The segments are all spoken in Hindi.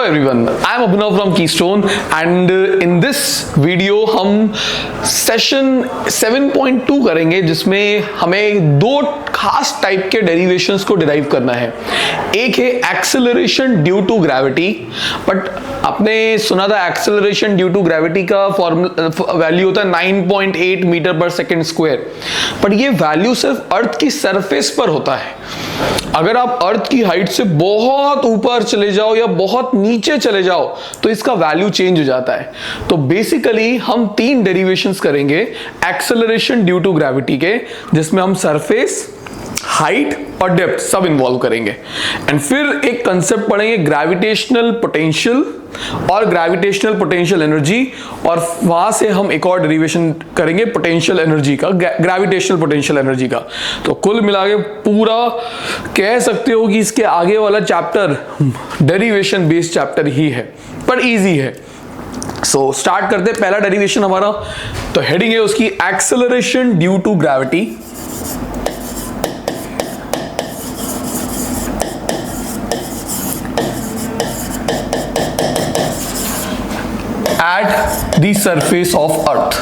everyone, I am Abhinav from Keystone and in this video हम सेशन 7.2 करेंगे जिसमें हमें दो खास टाइप के डेरिवेशंस को डिराइव करना है। एक है acceleration due to gravity, but आपने सुना था एक्सेलरेशन ड्यू टू ग्रेविटी का वैल्यू होता है 9.8 metre per second square, but ये वैल्यू सिर्फ अर्थ की सरफेस पर होता है। अगर आप अर्थ की हाइट से बहुत ऊपर चले जाओ या बहुत नीचे चले जाओ तो इसका वैल्यू चेंज हो जाता है। तो बेसिकली हम तीन डेरिवेशंस करेंगे एक्सेलरेशन ड्यू टू ग्रेविटी के, जिसमें हम सरफेस, हाइट और डेप्थ सब इन्वॉल्व करेंगे। एंड फिर एक कंसेप्ट पढ़ेंगे ग्रेविटेशनल पोटेंशियल और ग्रेविटेशनल पोटेंशियल एनर्जी, और वहां से हम एक और डेरिवेशन करेंगे पोटेंशियल एनर्जी का, ग्रेविटेशनल पोटेंशियल एनर्जी का। तो कुल मिला के पूरा कह सकते हो कि इसके आगे वाला चैप्टर डेरिवेशन बेस्ड चैप्टर ही है, पर इजी है। सो स्टार्ट करते हैं। पहला डेरिवेशन हमारा, तो हेडिंग है उसकी acceleration due to gravity. At the surface of Earth.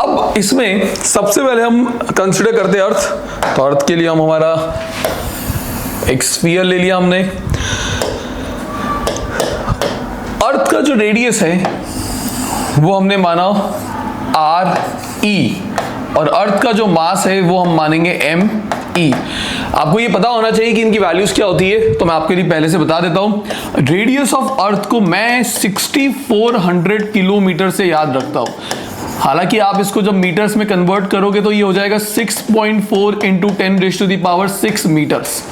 अब इसमें सबसे पहले हम कंसिडर करते हैं अर्थ। तो अर्थ के लिए हम हमारा एक स्फीयर ले लिया हमने। अर्थ का जो रेडियस है वो हमने माना RE, और अर्थ का जो मास है वो हम मानेंगे ME। आपको ये पता होना चाहिए कि इनकी वैल्यूज क्या होती है, तो मैं आपके लिए पहले से बता देता हूं। रेडियस ऑफ अर्थ को मैं 6400 किलोमीटर से याद रखता हूं। हालांकि आप इसको जब मीटर्स में कन्वर्ट करोगे तो ये हो जाएगा 6.4 इंटू 10⁻⁶ मीटर्स,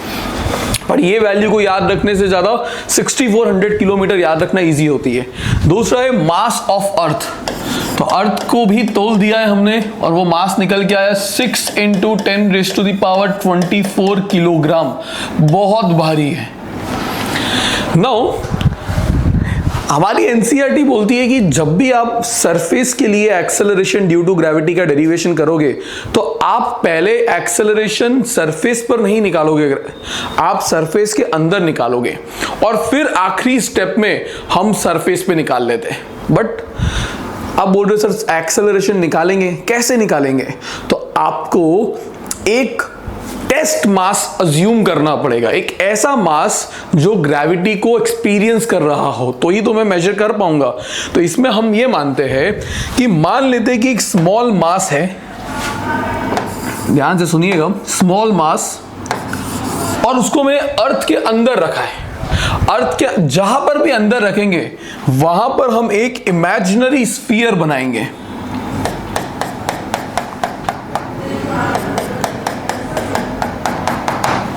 पर ये वैल्यू को याद रखने से ज्यादा 6400 किलोमीटर याद रखना इजी होती है। दूसरा है मास ऑफ अर्थ। तो अर्थ को भी तोल दिया है हमने और वो मास निकल के आया 6 इंटू 10⁻24 किलोग्राम, बहुत भारी है। नाउ हमारी एनसीईआरटी बोलती है कि जब भी आप सरफेस के लिए एक्सेलरेशन ड्यू टू ग्रेविटी का डेरिवेशन करोगे तो आप पहले एक्सेलरेशन सरफेस पर नहीं निकालोगे, आप सरफेस के अंदर निकालोगे और फिर आखिरी स्टेप में हम सरफेस पे निकाल लेते हैं। बट आप बोल रहे हो सर एक्सेलरेशन निकालेंगे, कैसे निकालेंगे? तो आपको एक टेस्ट मास अज्यूम करना पड़ेगा, एक ऐसा मास जो ग्रेविटी को एक्सपीरियंस कर रहा हो, तो ही तो मैं मेजर कर पाऊंगा। तो इसमें हम ये मानते हैं कि मान लेते हैं कि एक स्मॉल मास है, ध्यान से सुनिएगा, स्मॉल मास, और उसको मैंने अर्थ के अंदर रखा है। अर्थ के जहां पर भी अंदर रखेंगे वहां पर हम एक इमेजिनरी स्फीयर बनाएंगे।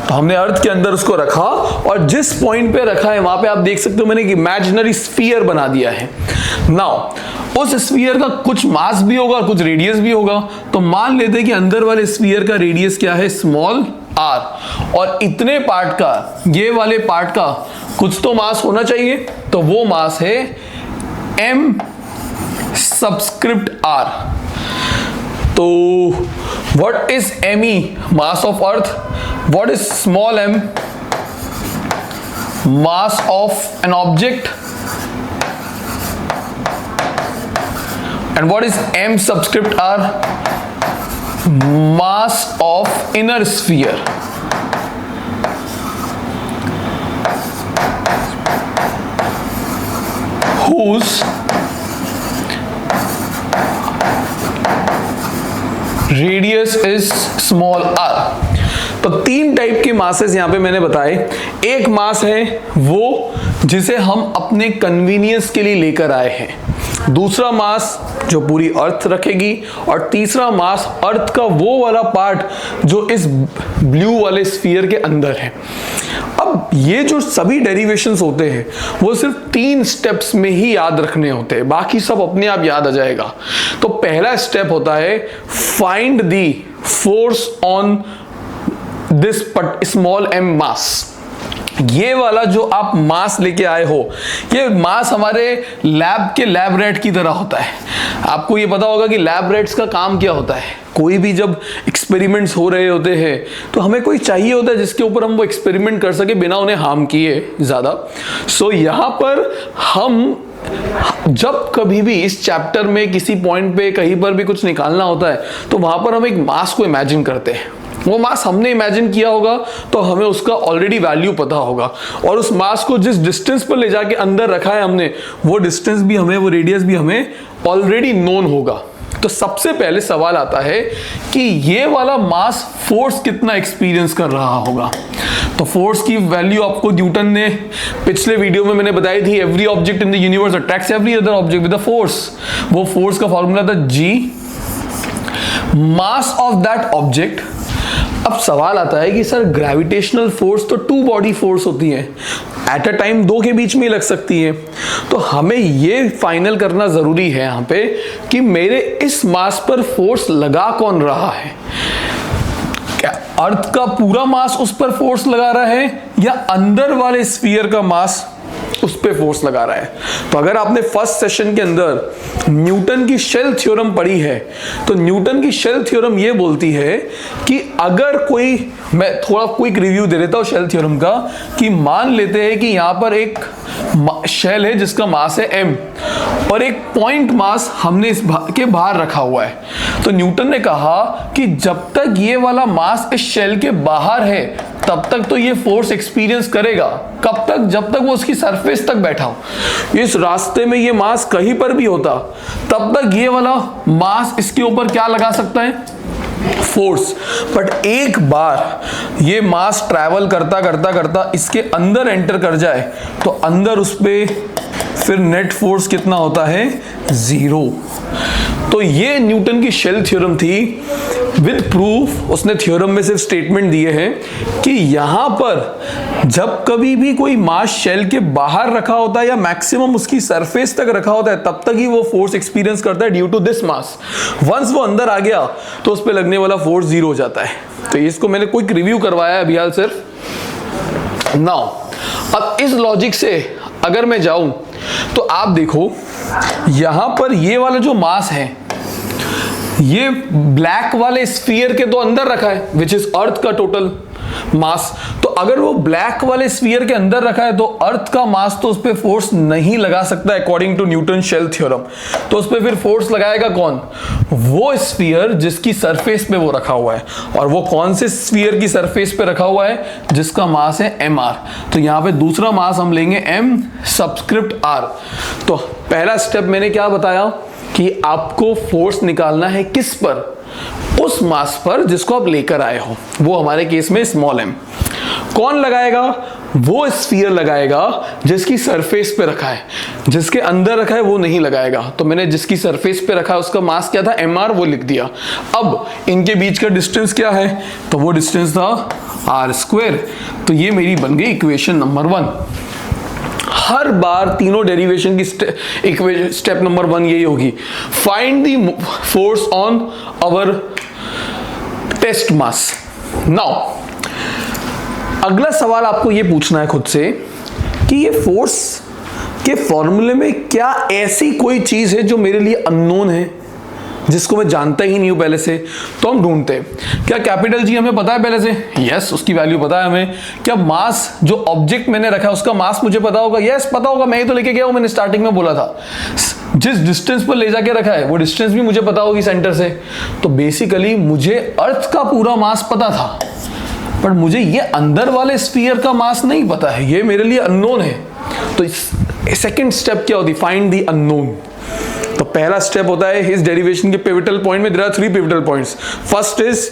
तो हमने अर्थ के अंदर उसको रखा और जिस पॉइंट पे रखा है वहां पे आप देख सकते हो मैंने एक इमेजिनरी स्फीयर बना दिया है। नाउ उस स्फीयर का कुछ मास भी होगा और कुछ रेडियस भी होगा। तो मान लेते हैं कि अंदर वाले स्फीयर का रेडियस क्या है, स्मॉल r, और इतने पार्ट का, ये वाले पार्ट का कुछ तो मास होना चाहिए, तो वो मास है m सबस्क्रिप्ट r। तो what is me, mass of earth? What is small m, mass of an object? And what is m subscript r, mass of inner sphere। whose radius is small r। तो तीन टाइप के मासेस यहां पे मैंने बताए। एक मास है वो जिसे हम अपने कन्वीनियंस के लिए लेकर आए हैं, दूसरा मास जो पूरी अर्थ रखेगी, और तीसरा मास अर्थ का वो वाला पार्ट जो इस ब्लू वाले स्फीयर के अंदर है। अब ये जो सभी डेरिवेशंस होते हैं वो सिर्फ 3 स्टेप्स में ही याद रखने होते हैं, बाकी सब अपने आप याद आ जाएगा। तो पहला स्टेप होता है find the force on this small m मास। ये वाला जो आप मास लेके आए हो, ये मास हमारे लैब के लैब रेट की तरह होता है। आपको ये पता होगा कि लैब रेट्स का काम क्या होता है। कोई भी जब एक्सपेरिमेंट्स हो रहे होते हैं तो हमें कोई चाहिए होता है जिसके ऊपर हम वो एक्सपेरिमेंट कर सके बिना उन्हें हार्म किए ज़्यादा। सो यहाँ पर हम जब कभी भी इस चैप्टर में किसी पॉइंट पे कहीं पर भी कुछ निकालना होता है तो वहाँ पर हम एक मास को इमेजिन करते हैं। वो मास हमने इमेजिन किया होगा तो हमें उसका ऑलरेडी वैल्यू पता होगा, और उस मास को जिस डिस्टेंस पर ले जाके अंदर रखा है हमने, वो डिस्टेंस भी हमें, वो रेडियस भी हमें ऑलरेडी नोन होगा। तो सबसे पहले सवाल आता है कि ये वाला मास फोर्स कितना एक्सपीरियंस कर रहा होगा। तो फोर्स की वैल्यू आपको न्यूटन ने पिछले वीडियो में मैंने बताई थी, every object in the universe attracts every other object with a force. वो फोर्स का फॉर्मूला था G, mass of that object. अब सवाल आता है कि सर ग्रेविटेशनल फोर्स तो टू बॉडी फोर्स होती है, एट अ टाइम दो के बीच में लग सकती है। तो हमें ये फाइनल करना जरूरी है यहाँ पे कि मेरे इस मास पर फोर्स लगा कौन रहा है। क्या अर्थ का पूरा मास उस पर फोर्स लगा रहा है या अंदर वाले स्फीयर का मास उस पे फोर्स लगा रहा है। तो अगर आपने फर्स्ट सेशन के अंदर न्यूटन की शेल थ्योरम पढ़ी है तो न्यूटन की शेल थ्योरम ये बोलती है कि अगर कोई, मैं थोड़ा क्विक रिव्यू दे देता हूं शेल थ्योरम का, कि मान लेते हैं कि यहां पर एक शेल है जिसका मास है m और एक पॉइंट मास हमने इस के बाहर रखा हुआ है। तो न्यूटन ने कहा कि जब तक ये वाला मास इस शेल के बाहर है तब तक तो ये फोर्स एक्सपीरियंस करेगा। कब तक? जब तक वो उसकी सरफेस तक बैठा हो। इस रास्ते में ये मास कहीं पर भी होता तब तक ये वाला मास इसके ऊपर क्या लगा सकता है? फोर्स। बट एक बार ये मास ट्रैवल करता करता करता इसके अंदर एंटर कर जाए तो अंदर उस पे फिर नेट फोर्स कितना होता है? 0। तो ये न्यूटन की शेल थ्योरम थी विद प्रूफ। उसने थ्योरम में सिर्फ स्टेटमेंट दिए हैं कि यहां पर जब कभी भी कोई मास शेल के बाहर रखा होता है या मैक्सिमम उसकी सरफेस तक रखा होता है तब तक ही वो फोर्स एक्सपीरियंस करता है due to this mass. Once वो अंदर आ गया तो उस पर लगने वाला फोर्स 0 हो जाता है। तो इसको मैंने क्विक रिव्यू करवाया अभी हाल सिर्फ। नाउ अब इस लॉजिक से अगर मैं जाऊं तो आप देखो यहां पर ये वाला जो मास है ये ब्लैक वाले स्फीयर के तो अंदर रखा है विच इज अर्थ का टोटल मास। तो अगर वो ब्लैक वाले स्फीयर के अंदर रखा है तो अर्थ का मास तो उस पर फोर्स नहीं लगा सकता according to Newton shell theorem. तो उस पर फिर फोर्स लगाएगा कौन? वो स्फीयर जिसकी सरफेस पे वो रखा हुआ है। और वो कौन से स्फीयर की सरफेस पे रखा हुआ है? जिसका मास है mr। तो यहां पे दूसरा मास हम लेंगे m सबस्क्रिप्ट r। तो पहला स्टेप मैंने क्या बताया कि आपको फोर्स निकालना है किस पर? उस मास पर जिसको आप लेकर आए हो। वो हमारे केस में स्मॉल m। कौन लगाएगा? वो स्फीयर लगाएगा जिसकी सरफेस पे रखा है, जिसके अंदर रखा है वो नहीं लगाएगा। तो मैंने जिसकी सरफेस पे रखा है उसका मास क्या था? mr, वो लिख दिया। अब इनके बीच का डिस्टेंस क्या है? तो वो डिस्टेंस था r²। तो ये मेरी बन गई इक्वेशन नंबर 1। हर बार तीनों डेरिवेशन की स्टेप नंबर 1 यही होगी, find the force on our test mass. Now अगला सवाल आपको ये पूछना है खुद से कि ये फोर्स के फॉर्मूले में क्या ऐसी कोई चीज है जो मेरे लिए अननोन है, जिसको मैं जानता ही नहीं हूं पहले से। तो हम ढूंढते हैं। क्या कैपिटल जी हमें पता है पहले से? यस, उसकी वैल्यू पता है हमें। क्या मास, जो ऑब्जेक्ट मैंने रखा है उसका मास मुझे पता होगा? यस पता होगा, मैं ही तो लेके गया हूं, मैंने स्टार्टिंग में बोला था। जिस डिस्टेंस पर ले जाके रखा है वो डिस्टेंस भी मुझे पता होगी सेंटर से। तो बेसिकली मुझे अर्थ का पूरा मास पता था, पर मुझे ये अंदर वाले स्फीयर का मास नहीं पता है, ये मेरे लिए अननोन है। तो सेकेंड स्टेप क्या होती? Find the unknown. तो पहला स्टेप होता है इस डेरिवेशन के पिवटल पॉइंट में, there are 3 pivotal points. First is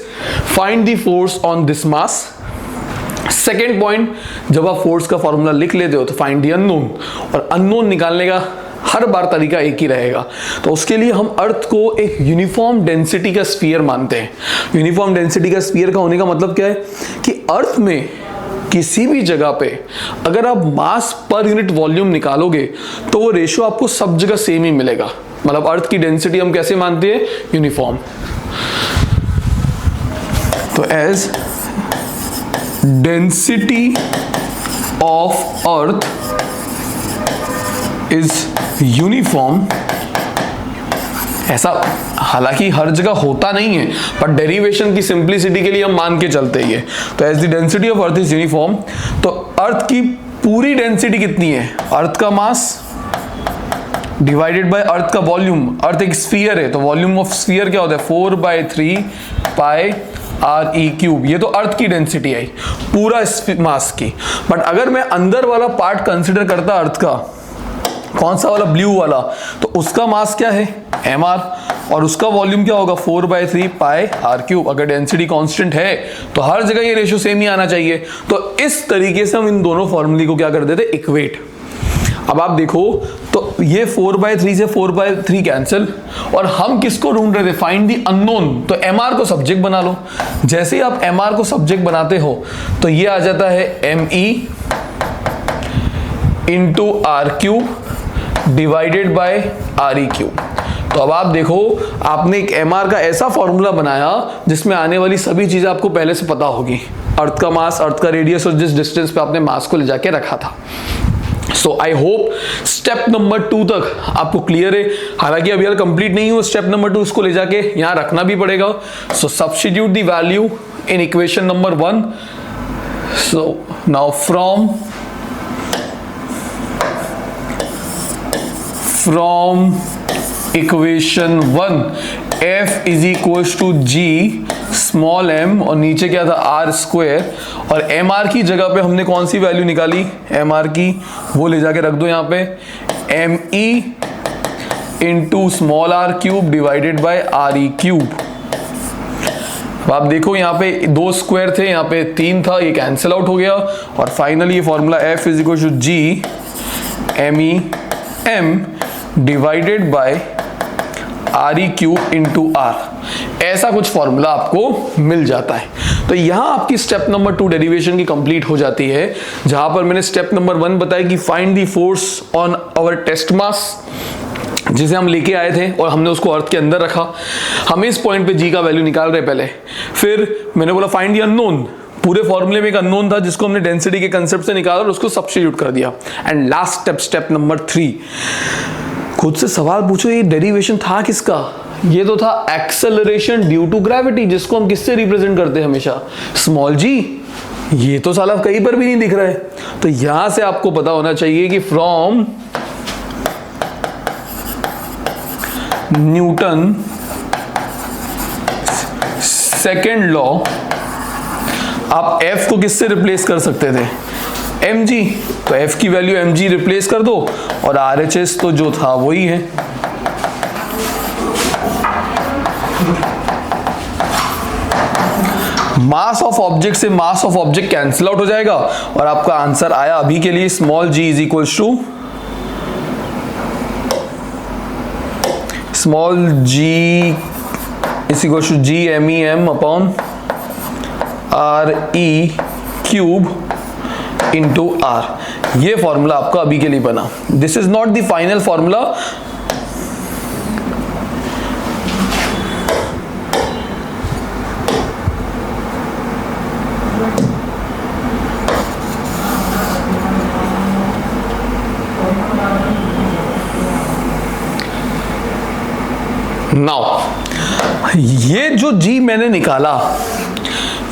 find the force on this mass. Second point, जब आप फोर्स का फॉर्मूला लिख लेते हो तो फाइंड द अननोन। और अननोन निकालने का हर बार तरीका एक ही रहेगा। तो उसके लिए हम अर्थ को एक यूनिफॉर्म डेंसिटी का स्फीयर मानते हैं। यूनिफॉर्म डेंसिटी का स्फीयर का होने का मतलब क्या है कि अर्थ में किसी भी जगह पे अगर आप मास पर यूनिट वॉल्यूम निकालोगे तो वो रेशियो आपको सब जगह सेम ही मिलेगा। मतलब अर्थ की डेंसिटी हम कैसे मानते हैं? यूनिफॉर्म। तो as density of earth is uniform, ऐसा हालांकि हर जगह होता नहीं है, पर डेरिवेशन की सिंप्लिसिटी के लिए हम मान के चलते ही है। तो as the density of earth is uniform, तो अर्थ की पूरी डेंसिटी कितनी है, अर्थ का मास डिवाइडेड बाय अर्थ का वॉल्यूम। अर्थ एक स्फीयर है, तो वॉल्यूम ऑफ स्फीयर क्या होता है, 4/3 पाई आर ई क्यूब। ये तो अर्थ की डेंसिटी आई पूरा मास की। बट अगर मैं अंदर वाला पार्ट कंसिडर करता अर्थ का, कौन सा वाला, ब्लू वाला, तो उसका मास क्या है, एम आर, और उसका वॉल्यूम क्या होगा, 4/3 पाई आर क्यूब। अगर डेंसिटी कांस्टेंट है तो हर जगह ये रेशियो सेम ही आना चाहिए। तो इस तरीके से हम इन दोनों फॉर्मूले को क्या कर देते, इक्वेट। अब आप देखो तो ये 4/3 से 4/3 कैंसिल, और हम किसको ढूंढ रहे थे, फाइंड दी अननोन। तो एम आर को सब्जेक्ट बना लो। जैसे ही आप एम आर को सब्जेक्ट बनाते हो तो ये आ जाता है M E into R cube divided by R E cube. तो अब आप देखो, आपने एक एम आर का ऐसा फॉर्मूला बनाया जिसमें आने वाली सभी चीजें आपको पहले से पता होगी, अर्थ का मास, अर्थ का रेडियस, और जिस डिस्टेंस पे आपने मास को ले जाके रखा था। सो आई होप स्टेप नंबर 2 तक आपको क्लियर है। हालांकि अभी यार कंप्लीट नहीं हुआ स्टेप नंबर 2, इसको ले जाके यहां रखना भी पड़ेगा। So substitute the value in equation number 1। So now from equation 1 f is equals to G small m, और नीचे क्या था r स्क्वायर, और एम आर की जगह पे हमने कौन सी वैल्यू निकाली, एम आर की, वो ले जाके रख दो यहाँ पे, M E into small R cube divided by R E cube. आप देखो यहाँ पे 2 स्क्वायर थे, यहाँ पे 3 था, ये कैंसिल आउट हो गया, और फाइनली ये formula f is equal to G M E M divided by R E cube into R, ऐसा कुछ फॉर्मूला आपको मिल जाता है। तो यहां आपकी स्टेप नंबर 2 डेरिवेशन की कंप्लीट हो जाती है, जहां पर मैंने स्टेप नंबर 1 बताया कि find the force on our test mass, जिसे हम लेके आए थे और हमने उसको अर्थ के अंदर रखा। हम इस पॉइंट पे जी का वैल्यू निकाल रहे पहले, फिर मैंने बोला फाइंड द अननोन। पूरे फॉर्मूले में एक अननोन था जिसको हमने डेंसिटी के कंसेप्ट से निकाला और उसको सब्स्टिट्यूट कर दिया। And last step, step number 3, खुद से सवाल पूछो, ये डेरिवेशन था किसका, ये तो था एक्सेलरेशन ड्यू टू ग्रेविटी, जिसको हम किससे रिप्रेजेंट करते हैं हमेशा, स्मॉल जी। ये तो साला कहीं पर भी नहीं दिख रहा है। तो यहां से आपको पता होना चाहिए कि फ्रॉम न्यूटन सेकेंड लॉ आप f को किससे रिप्लेस कर सकते थे, mg, तो f की वैल्यू mg रिप्लेस कर दो, और RHS तो जो था वही है। मास ऑफ ऑब्जेक्ट से mass of object cancel out हो जाएगा, और आपका आंसर आया अभी के लिए small g is equal to G M E M upon R E cube into R. ये फॉर्मूला आपका अभी के लिए बना। This is not the final formula. Now ये जो जी मैंने निकाला,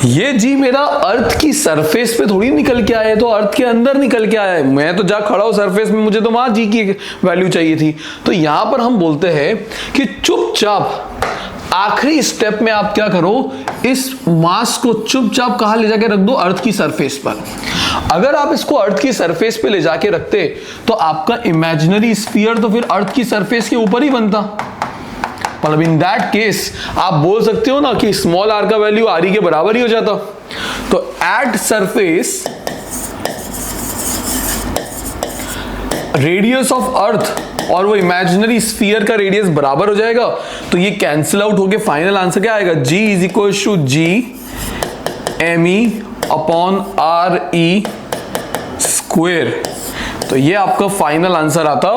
ये जी मेरा अर्थ की सरफेस पे थोड़ी निकल के आया है, तो अर्थ के अंदर निकल के आया है। मैं तो जा खड़ा हूं सरफेस में, मुझे तो वहां जी की वैल्यू चाहिए थी। तो यहां पर हम बोलते हैं कि चुपचाप आखिरी स्टेप में आप क्या करो, इस मास को चुपचाप कहां ले जाके रख दो, अर्थ की सरफेस पर। अगर आप इसको अर्थ की सरफेस पे ले जाके रखते तो आपका इमेजिनरी स्फीयर तो फिर अर्थ की सरफेस के ऊपर ही बनता। मतलब इन दैट केस आप बोल सकते हो ना कि स्मॉल आर का वैल्यू आर ई के बराबर ही हो जाता। तो at surface radius of earth और वो इमेजिनरी स्फीयर का रेडियस बराबर हो जाएगा। तो ये कैंसिल आउट होके फाइनल आंसर क्या आएगा, G is equal to G M E upon R E square. तो ये आपका फाइनल आंसर आता,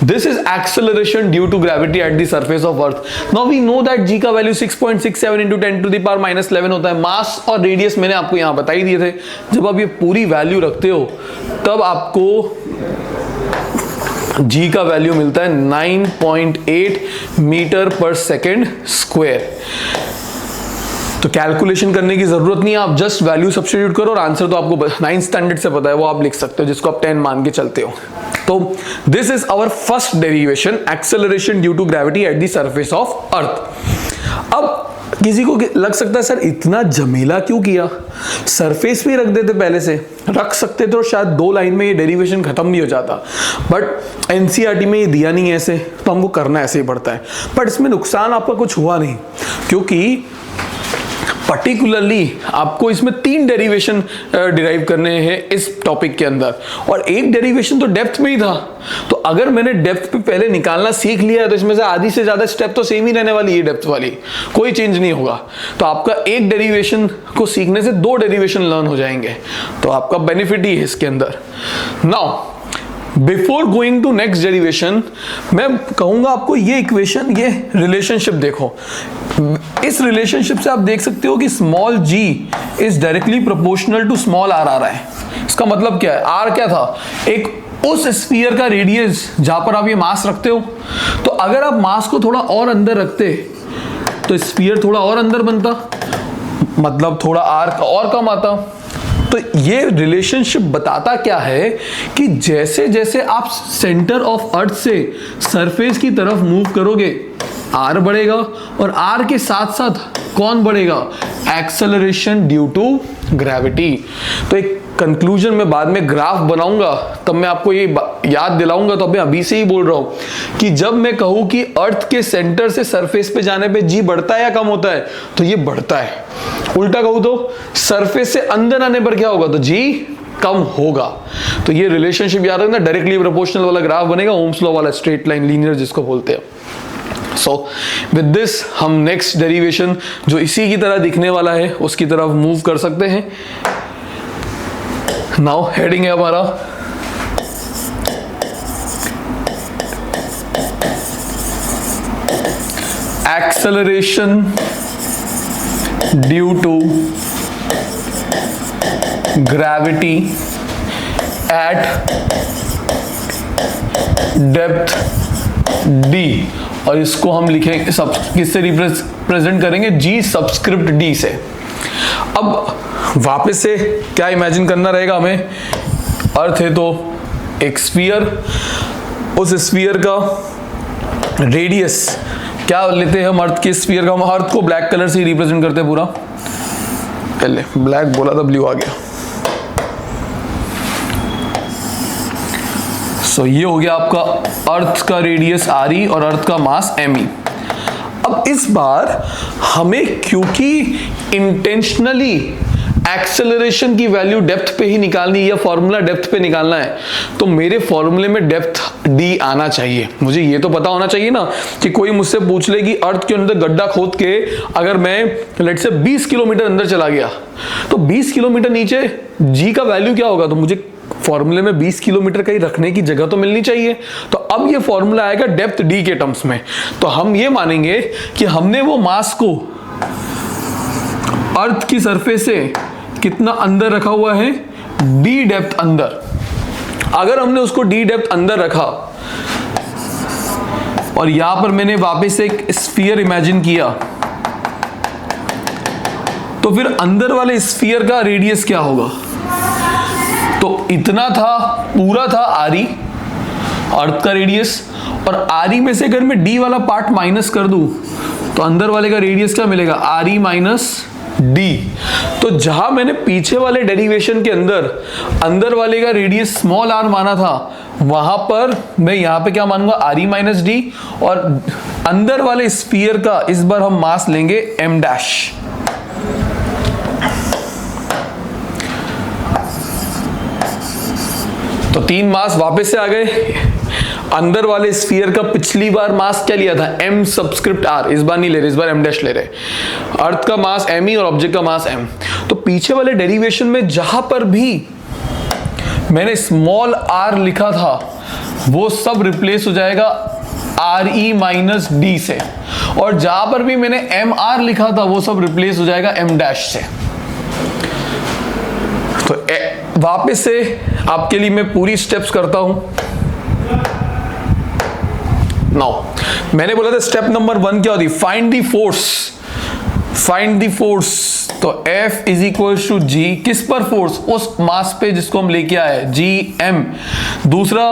this is acceleration due to gravity at the surface of earth. Now we know that G का वैल्यू 6.67 इंटू 10⁻⁻11 होता है। मास और रेडियस मैंने आपको यहां बता ही दिए थे। जब आप ये पूरी वैल्यू रखते हो तब आपको जी का वैल्यू मिलता है 9.8 मीटर पर सेकेंड स्क्वायर। तो कैलकुलेशन करने की जरूरत नहीं है, आप जस्ट वैल्यू सब्स्टिट्यूट करो और आंसर तो आपको 9th स्टैंडर्ड से पता है, वो आप लिख सकते हो, जिसको आप 10 मान के चलते हो। तो this is our first derivation, acceleration due to gravity at the surface of earth. अब किसी को लग सकता है सर इतना झमेला क्यों किया, सरफेस पे रख देते, पहले से रख सकते थे और शायद 2 लाइन में ये डेरिवेशन खत्म भी हो जाता, बट एनसीईआरटी में ये दिया नहीं है ऐसे, तो हमको करना ऐसे ही पड़ता है। बट इसमें नुकसान आपका कुछ हुआ नहीं, क्योंकि पर्टिकुलरली आपको इसमें 3 डेरिवेशन डिराइव करने हैं इस टॉपिक के अंदर, और एक डेरिवेशन तो डेप्थ में ही था। तो अगर मैंने डेप्थ पे पहले निकालना सीख लिया है तो इसमें से आधी से ज्यादा स्टेप तो सेम ही रहने वाली है, डेप्थ वाली कोई चेंज नहीं होगा। तो आपका एक डेरिवेशन को सीखने से 2 डेरिवेशन लर्न हो जाएंगे, तो आपका बेनिफिट ही है इसके अंदर। Now before going to next derivation, मैं कहूंगा आपको ये इक्वेशन, ये रिलेशनशिप देखो। इस रिलेशनशिप से आप देख सकते हो कि small g is directly proportional to small r आ रहा है। इसका मतलब क्या है, r क्या था, एक उस स्फीयर का रेडियस जहां पर आप ये मास रखते हो। तो अगर आप मास को थोड़ा और अंदर रखते तो स्फीयर थोड़ा और अंदर बनता, मतलब थोड़ा r का और कम आता। तो ये रिलेशनशिप बताता क्या है कि जैसे जैसे आप सेंटर ऑफ अर्थ से सरफेस की तरफ मूव करोगे, आर बढ़ेगा, और आर के साथ साथ कौन बढ़ेगा, एक्सेलरेशन ड्यू टू ग्रेविटी। तो एक कंक्लूजन में बाद में ग्राफ बनाऊंगा, तब मैं आपको ये याद दिलाऊंगा। तो अभी से ही बोल रहा हूं कि जब मैं कहूं कि अर्थ के सेंटर से सरफेस पे जाने पे जी बढ़ता है या कम होता है, तो ये बढ़ता है। उल्टा कहूं तो सरफेस से अंदर आने पर क्या होगा, तो जी कम होगा। तो ये रिलेशनशिप याद रखना, डायरेक्टली प्रोपोर्शनल वाला ग्राफ बनेगा, ओम्स लॉ वाला स्ट्रेट लाइन लीनियर जिसको बोलते हैं। सो विद दिस हम नेक्स्ट डेरिवेशन जो इसी की तरह दिखने वाला है उसकी तरफ मूव कर सकते हैं। नाउ हेडिंग है हमारा acceleration due to gravity at depth d, और इसको हम लिखेंगे सब किससे रिप्रेजेंट करेंगे, g सबस्क्रिप्ट d से। अब वापस से क्या इमेजिन करना रहेगा हमें, अर्थ है तो एक स्फीयर, उस स्फीयर का रेडियस क्या लेते हैं हम, अर्थ के स्फीयर का, हम अर्थ को ब्लैक कलर से रिप्रेजेंट करते हैं पूरा, पहले ब्लैक बोला था ब्लू आ गया। सो ये हो गया आपका अर्थ का रेडियस RE और अर्थ का मास ME। अब इस बार हमें क्योंकि इंटेंशनली एक्सेलरेशन की वैल्यू डेप्थ पे ही निकालनी या फॉर्मूला डेप्थ पे निकालना है, तो मेरे फॉर्मूले में डेप्थ d आना चाहिए। मुझे ये तो पता होना चाहिए ना कि कोई मुझसे पूछ ले कि अर्थ के अंदर गड्ढा खोद के अगर मैं लेट से 20 किलोमीटर अंदर चला गया तो 20 किलोमीटर नीचे g का वैल्यू क्या होगा, तो मुझे फॉर्मूले में 20 किलोमीटर का ही रखने की जगह तो मिलनी चाहिए। तो अब ये फॉर्मूला आएगा डेप्थ d के टर्म्स में। तो हम ये मानेंगे कि हमने वो मास को अर्थ की सरफेस से कितना अंदर रखा हुआ है, d डेप्थ अंदर। अगर हमने उसको d डेप्थ अंदर रखा और यहां पर मैंने वापस एक स्फीयर इमेजिन किया, तो फिर अंदर वाले स्फीयर का रेडियस क्या होगा, तो इतना था, पूरा था RE अर्थ का रेडियस, और RE में से अगर मैं d वाला पार्ट माइनस कर दूं तो अंदर वाले का रेडियस क्या मिलेगा, RE माइनस d। तो जहां मैंने पीछे वाले डेरिवेशन के अंदर वाले का रेडियस स्मॉल r माना था, वहां पर मैं यहां पे क्या मानूंगा, RE माइनस d, और अंदर वाले स्फीयर का इस बार हम मास लेंगे m डैश। तो 3 मास वापस से आ गए। अंदर वाले स्फीयर का पिछली बार मास क्या लिया था, m सबस्क्रिप्ट r, इस बार नहीं ले रहे, इस बार m डैश ले रहे। अर्थ का मास ME और ऑब्जेक्ट का मास m। तो पीछे वाले डेरिवेशन में जहां पर भी मैंने स्मॉल r लिखा था वो सब रिप्लेस हो जाएगा RE माइनस डी से, और जहां पर भी मैंने MR लिखा था वो सब रिप्लेस हो जाएगा M डैश से। तो वापस से आपके लिए मैं पूरी स्टेप्स करता हूं। नाउ मैंने बोला था स्टेप नंबर 1 क्या होती, find the force, find the force. तो F is equal to G, किस पर फोर्स, उस मास पे जिसको हम लेके आए, GM। दूसरा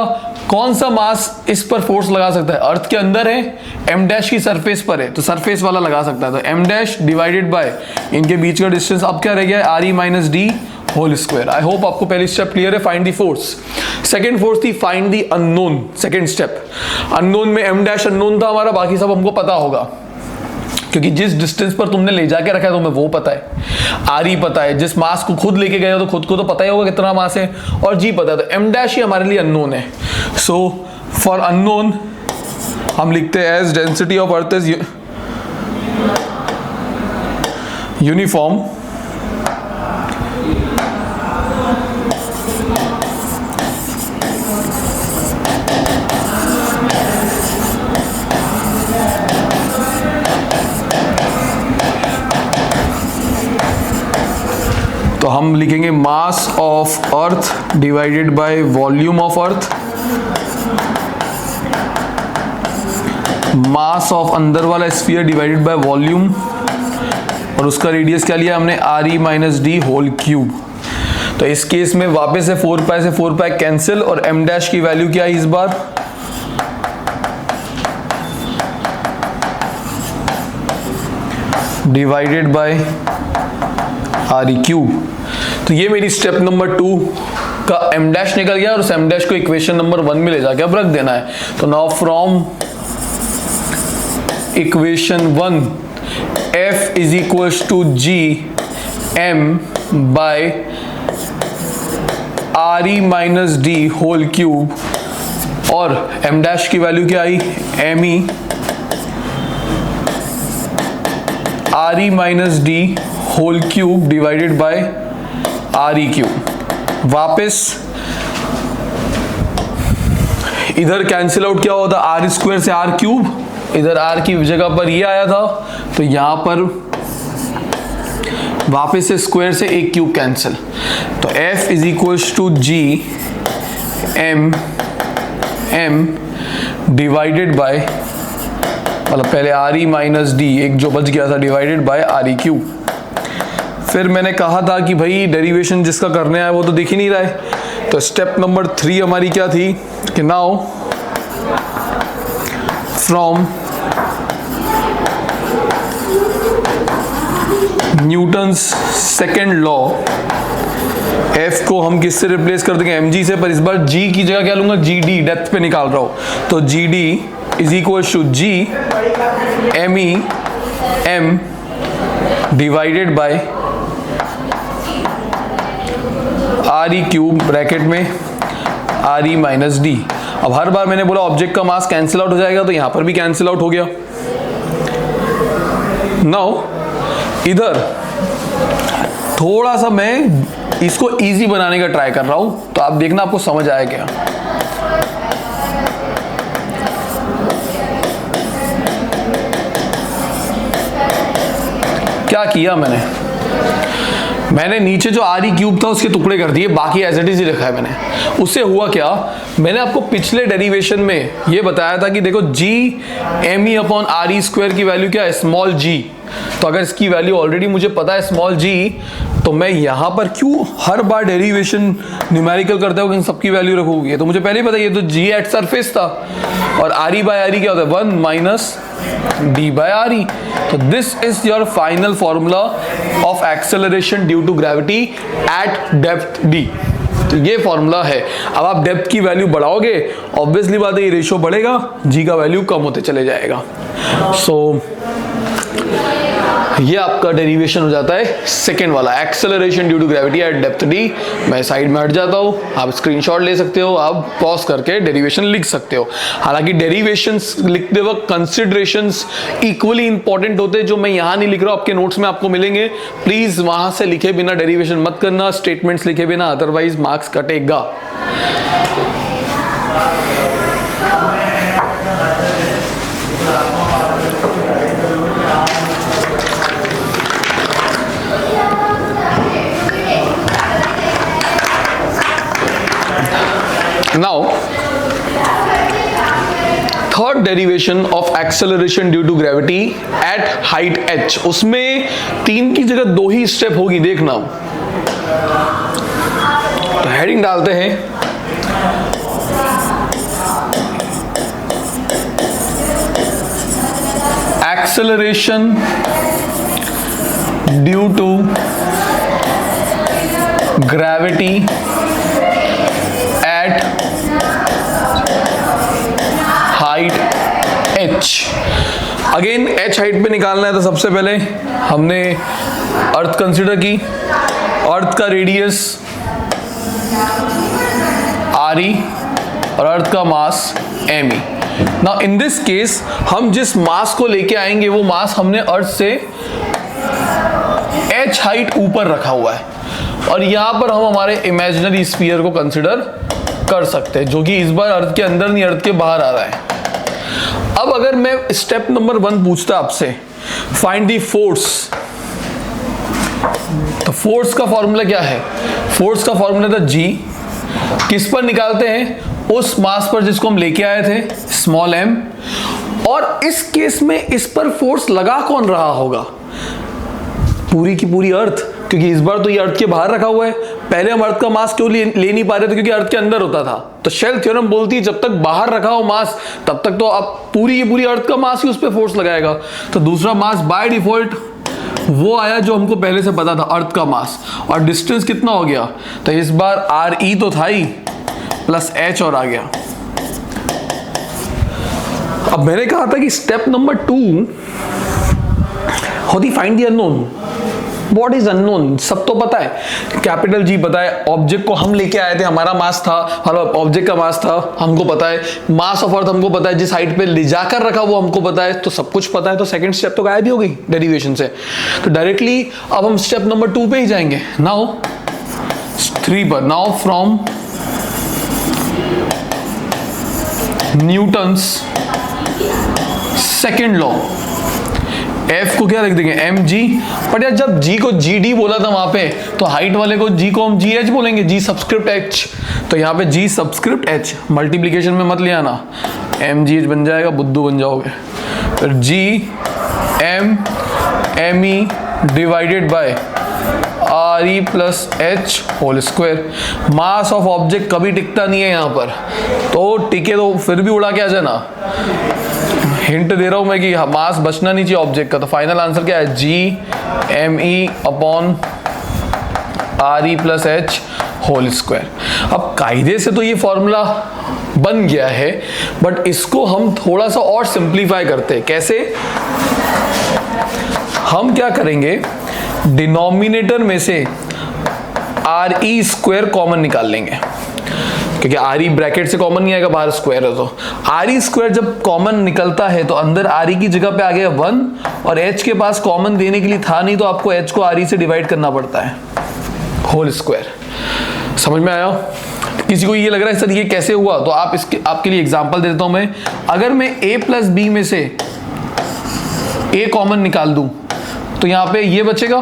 कौन सा मास इस पर फोर्स लगा सकता है, अर्थ के अंदर है, M डैश की सरफेस पर है तो सरफेस वाला लगा सकता है, तो M डैश डिवाइडेड बाय इनके बीच का डिस्टेंस अब क्या रह गया है, RE minus D whole square. I hope आपको पहली स्टेप क्लियर है, find the force. Second force थी find the unknown, second step. Unknown में M डैश अननोन था हमारा, बाकी सब हमको पता होगा क्योंकि जिस डिस्टेंस पर तुमने ले जाके रखा है तुम्हें वो पता है, RE पता है, जिस मास को खुद लेके गए हो तो खुद को तो पता ही होगा कितना मास है, और G पता है, तो M डैश ही हमारे लिए अननोन है। सो फॉर अननोन हम लिखते हैं as density of earth is uniform तो हम लिखेंगे mass of earth divided by volume of earth, mass of अंदर वाला स्फीयर डिवाइडेड बाय वॉल्यूम, और उसका रेडियस क्या लिया हमने, RE minus D whole cube. तो इस केस में वापस से 4 पाई से 4 पाई कैंसिल, और M डैश की वैल्यू क्या है इस बार, डिवाइडेड बाय RE क्यूब। तो ये मेरी स्टेप नंबर 2 का M डैश निकल गया, और उस M डैश को इक्वेशन नंबर 1 में ले जाके अब रख देना है। तो now from equation 1 F is equal to G M by RE minus D whole cube, और M डैश की वैल्यू क्या आई, ME RE minus D whole cube divided by RE cube. वापस इधर कैंसिल आउट क्या होता, R स्क्वायर से R क्यूब, इधर R की जगह पर ये आया था तो यहां पर वापस से स्क्वायर से एक क्यूब कैंसिल, तो F is equal to G M divided by, मतलब पहले RE माइनस डी एक जो बच गया था डिवाइडेड बाय RE क्यूब। फिर मैंने कहा था कि भाई डेरिवेशन जिसका करने आया वो तो दिख ही नहीं रहा है, तो स्टेप नंबर 3 हमारी क्या थी कि now from Newton's second law F को हम किससे रिप्लेस कर देंगे, mg से, पर इस बार G की जगह क्या लूंगा, GD, डेप्थ पे निकाल रहा हूं, तो GD is equal to G ME M divided by RE cube bracket में RE माइनस डी। अब हर बार मैंने बोला ऑब्जेक्ट का मास कैंसिल आउट हो जाएगा, तो यहां पर भी कैंसिल आउट हो गया। नाउ इधर थोड़ा सा मैं इसको इजी बनाने का ट्राई कर रहा हूं, तो आप देखना आपको समझ आया क्या। क्या किया मैंने नीचे जो RE क्यूब था उसके टुकड़े कर दिए, बाकी एज इट इज ही रखा है मैंने। उससे हुआ क्या, मैंने आपको पिछले डेरिवेशन में ये बताया था कि देखो G ME upon RE square की वैल्यू क्या है, स्मॉल g। तो अगर इसकी वैल्यू ऑलरेडी मुझे पता है स्मॉल g, तो मैं यहां पर क्यों हर बार डेरिवेशन न्यूमेरिकल करते हो इन सबकी वैल्यू रखूंगी, तो मुझे पहले ही पता है ये तो G एट सरफेस था, और RE बाय RE क्या होता है, 1 माइनस d by RE। तो this is your final formula of acceleration due to gravity at depth d। तो ये फॉर्मूला है। अब आप डेप्थ की वैल्यू बढ़ाओगे, ऑब्वियसली बात है ये रेशियो बढ़ेगा, g का वैल्यू कम होते चले जाएगा। सो ये आपका डेरिवेशन हो जाता है सेकेंड वाला, acceleration due to gravity at depth D. मैं साइड में हट जाता हूँ, आप स्क्रीनशॉट ले सकते हो, आप पॉज करके डेरिवेशन लिख सकते हो। हालांकि डेरिवेशंस लिखते वक्त कंसिडरेशंस इक्वली इंपॉर्टेंट होते हैं, जो मैं यहाँ नहीं लिख रहा हूँ, आपके नोट्स में आपको मिलेंगे। प्लीज वहां से लिखे बिना डेरिवेशन मत करना, स्टेटमेंट्स लिखे बिना, अदरवाइज मार्क्स कटेगा। Now, third derivation of acceleration due to gravity at height h, उसमें 3 की जगह 2 ही स्टेप होगी, देखना। तो हेडिंग डालते हैं acceleration due to gravity at height h। Again h height पे निकालना है, तो सबसे पहले हमने अर्थ कंसीडर की। अर्थ का रेडियस re और अर्थ का मास me। Now in this case हम जिस मास को लेके आएंगे वो मास हमने अर्थ से h हाइट ऊपर रखा हुआ है, और यहां पर हम हमारे इमेजिनरी स्फीयर को कंसीडर कर सकते हैं, जो कि इस बार अर्थ के अंदर नहीं अर्थ के बाहर आ रहा है। अब अगर मैं स्टेप नंबर 1 पूछता आपसे, फाइंड द फोर्स, तो फोर्स का फॉर्मूला क्या है? फोर्स का फॉर्मूला था G। किस पर निकालते हैं? उस मास पर जिसको हम लेके आए थे, स्मॉल m। और इस केस में इस पर फोर्स लगा कौन रहा होगा? पूरी की पूरी अर्थ, क्योंकि इस बार तो ये अर्थ के बाहर रखा हुआ है। पहले हम अर्थ का मास क्यों ले नहीं पा रहे थे? क्योंकि अर्थ के अंदर होता था। तो शेल थ्योरम बोलती है जब तक बाहर रखा हो मास, तब तक तो आप पूरी की पूरी अर्थ का मास ही उस पर फोर्स लगाएगा। तो दूसरा मास बाय डिफॉल्ट वो आया जो हमको पहले से पता था, अर्थ का मास। और डिस्टेंस कितना हो गया? तो इस बार re तो था ही, प्लस h और आ गया। अब मैंने कहा था कि स्टेप नंबर 2 होती find the unknown. What is unknown? सब तो पता है, कैपिटल G पता है, ऑब्जेक्ट को हम लेके आए थे, हमारा मास था, ऑब्जेक्ट का मास था, हमको पता है, मास ऑफ अर्थ हमको पता है, जिस हाइट पे ले जाकर रखा वो हमको पता है, तो सब कुछ पता है। तो सेकंड स्टेप तो गायब ही हो गई डेरिवेशन से। तो डायरेक्टली अब हम स्टेप नंबर 2 पे ही जाएंगे। नाउ 3 पर, now from Newton's second law, F को क्या लिख देंगे? mg। बट यार जब G को gd बोला था वहां पे, तो हाइट वाले को G को हम gh बोलेंगे, G सबस्क्रिप्ट h। तो यहाँ पे G सबस्क्रिप्ट h, मल्टीप्लीकेशन में मत ले आना, mgh बन जाएगा, बुद्धू बन जाओगे। फिर G m me divided by re plus h whole square. Mass of object कभी टिकता नहीं है यहाँ पर, तो टिके तो फिर भी उड़ा के आ जाना। हिंट दे रहा हूं मैं कि मास बचना नहीं चाहिए ऑब्जेक्ट का। तो फाइनल आंसर क्या है? G me upon re plus h whole square. अब कायदे से तो ये फॉर्मूला बन गया है, बट इसको हम थोड़ा सा और सिंप्लीफाई करते हैं। कैसे? हम क्या करेंगे, डिनोमिनेटर में से re स्क्वायर कॉमन निकाल लेंगे, क्योंकि re ब्रैकेट से कॉमन नहीं आएगा, बाहर स्क्वायर है। तो re स्क्वायर जब कॉमन निकलता है तो अंदर re की जगह पे आ गया 1, और h के पास कॉमन देने के लिए था नहीं, तो आपको h को re से डिवाइड करना पड़ता है, होल स्क्वायर। समझ में आया? किसी को ये लग रहा है सर ये कैसे हुआ? तो आपके लिए एग्जांपल दे देता हूं मैं। अगर मैं a प्लस बी में से a कॉमन निकाल दूं, तो यहाँ पे ये बचेगा,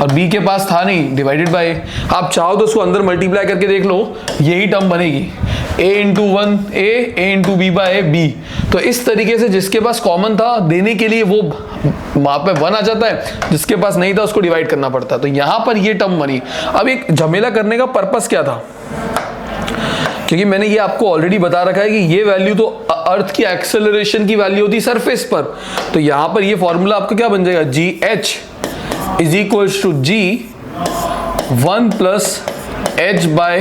और b के पास था नहीं, डिवाइडेड बाय। आप चाहो तो उसको अंदर मल्टीप्लाई करके देख लो, यही टर्म बनेगी, a into 1 a into B by b। तो इस तरीके से जिसके पास कॉमन था देने के लिए वो वहां पे 1 आ जाता है, जिसके पास नहीं था उसको डिवाइड करना पड़ता है। तो यहां पर ये टर्म बनी। अब एक झमेला करने का पर्पस क्या था? क्योंकि मैंने ये आपको ऑलरेडी बता रखा है कि ये वैल्यू तो अर्थ की एक्सेलरेशन की वैल्यू होती है सरफेस पर। तो यहां पर ये फॉर्मूला आपको क्या बन जाएगा? GH is equals to G 1 plus h by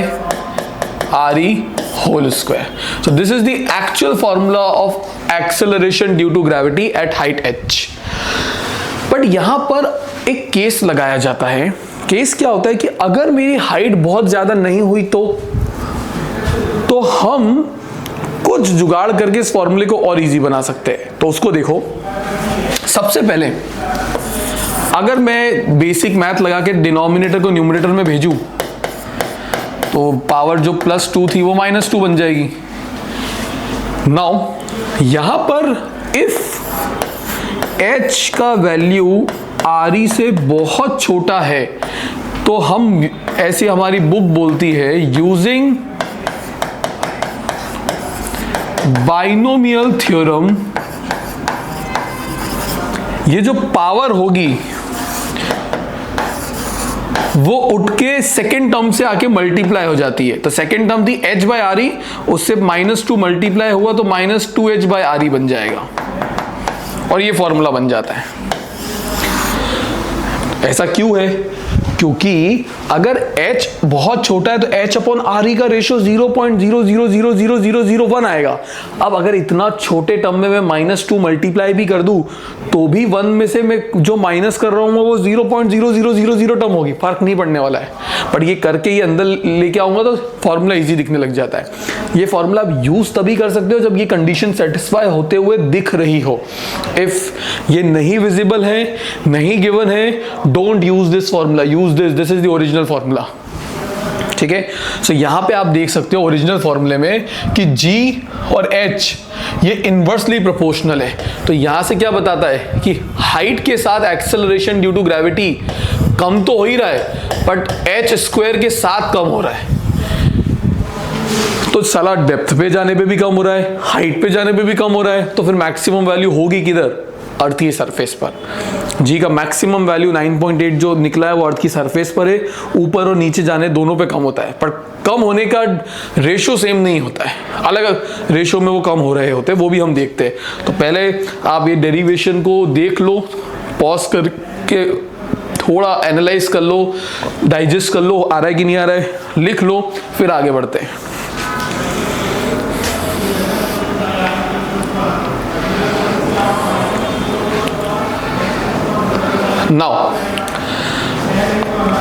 re whole square. So this is the actual formula of acceleration due to gravity at height h. But but यहां पर एक केस लगाया जाता है। केस क्या होता है कि अगर मेरी हाइट बहुत ज्यादा नहीं हुई तो हम कुछ जुगाड़ करके इस फॉर्मूले को और इजी बना सकते हैं। तो उसको देखो, सबसे पहले अगर मैं बेसिक मैथ लगा के डिनोमिनेटर को न्यूमरेटर में भेजूं तो पावर जो +2 थी वो -2 बन जाएगी। नाउ यहां पर इफ h का वैल्यू RE से बहुत छोटा है तो हम ऐसी हमारी बुक बोलती है यूजिंग बाइनोमियल थ्योरम, ये जो पावर होगी वो उठ के सेकेंड टर्म से आके मल्टीप्लाई हो जाती है। तो सेकेंड टर्म थी h/RE, उससे -2 मल्टीप्लाई हुआ तो -2h/RE बन जाएगा और ये फॉर्मूला बन जाता है। ऐसा क्यों है? क्योंकि अगर h बहुत छोटा है तो h/RE का रेशियो 0.00000001 आएगा। अब अगर इतना छोटे टर्म में मैं -2 मल्टीप्लाई भी कर दूं तो भी 1 में से मैं जो माइनस कर रहा हूँ वो 0.0000 टर्म होगी, फर्क नहीं पड़ने वाला है। बट ये करके ये अंदर लेके आऊंगा तो फॉर्मूला इजी दिखने लग जाता है। ये फॉर्मूला आप यूज तभी कर सकते हो जब ये कंडीशन सेटिस्फाई होते हुए दिख रही हो। इफ ये नहीं विजिबल है, नहीं गिवन है, don't use this formula, use this is the original formula. ठीक है, सो यहां पे आप देख सकते हो ओरिजिनल फॉर्मूले में कि G और H ये इनवर्सली प्रोपोर्शनल है। तो यहां से क्या बताता है कि हाइट के साथ एक्सेलरेशन ड्यू टू ग्रेविटी कम तो हो ही रहा है बट h² के साथ कम हो रहा है। तो साला डेप्थ पे जाने पे भी कम हो रहा है, हाइट पे जाने पे भी कम हो रहा है, तो फिर मैक्सिमम वैल्यू होगी किधर? अर्थ की सरफेस पर। जी का मैक्सिमम वैल्यू 9.8 जो निकला है वो अर्थ की सरफेस पर है, ऊपर और नीचे जाने दोनों पे कम होता है, पर कम होने का रेशियो सेम नहीं होता है, अलग रेशियो में वो कम हो रहे होते हैं, वो भी हम देखते हैं। तो पहले आप ये डेरिवेशन को देख लो, पॉज करके थोड़ा एनालाइज कर लो, डाइजेस्ट कर लो, आ रहा है कि नहीं आ रहा है, लिख लो, फिर आगे बढ़ते हैं। नाउ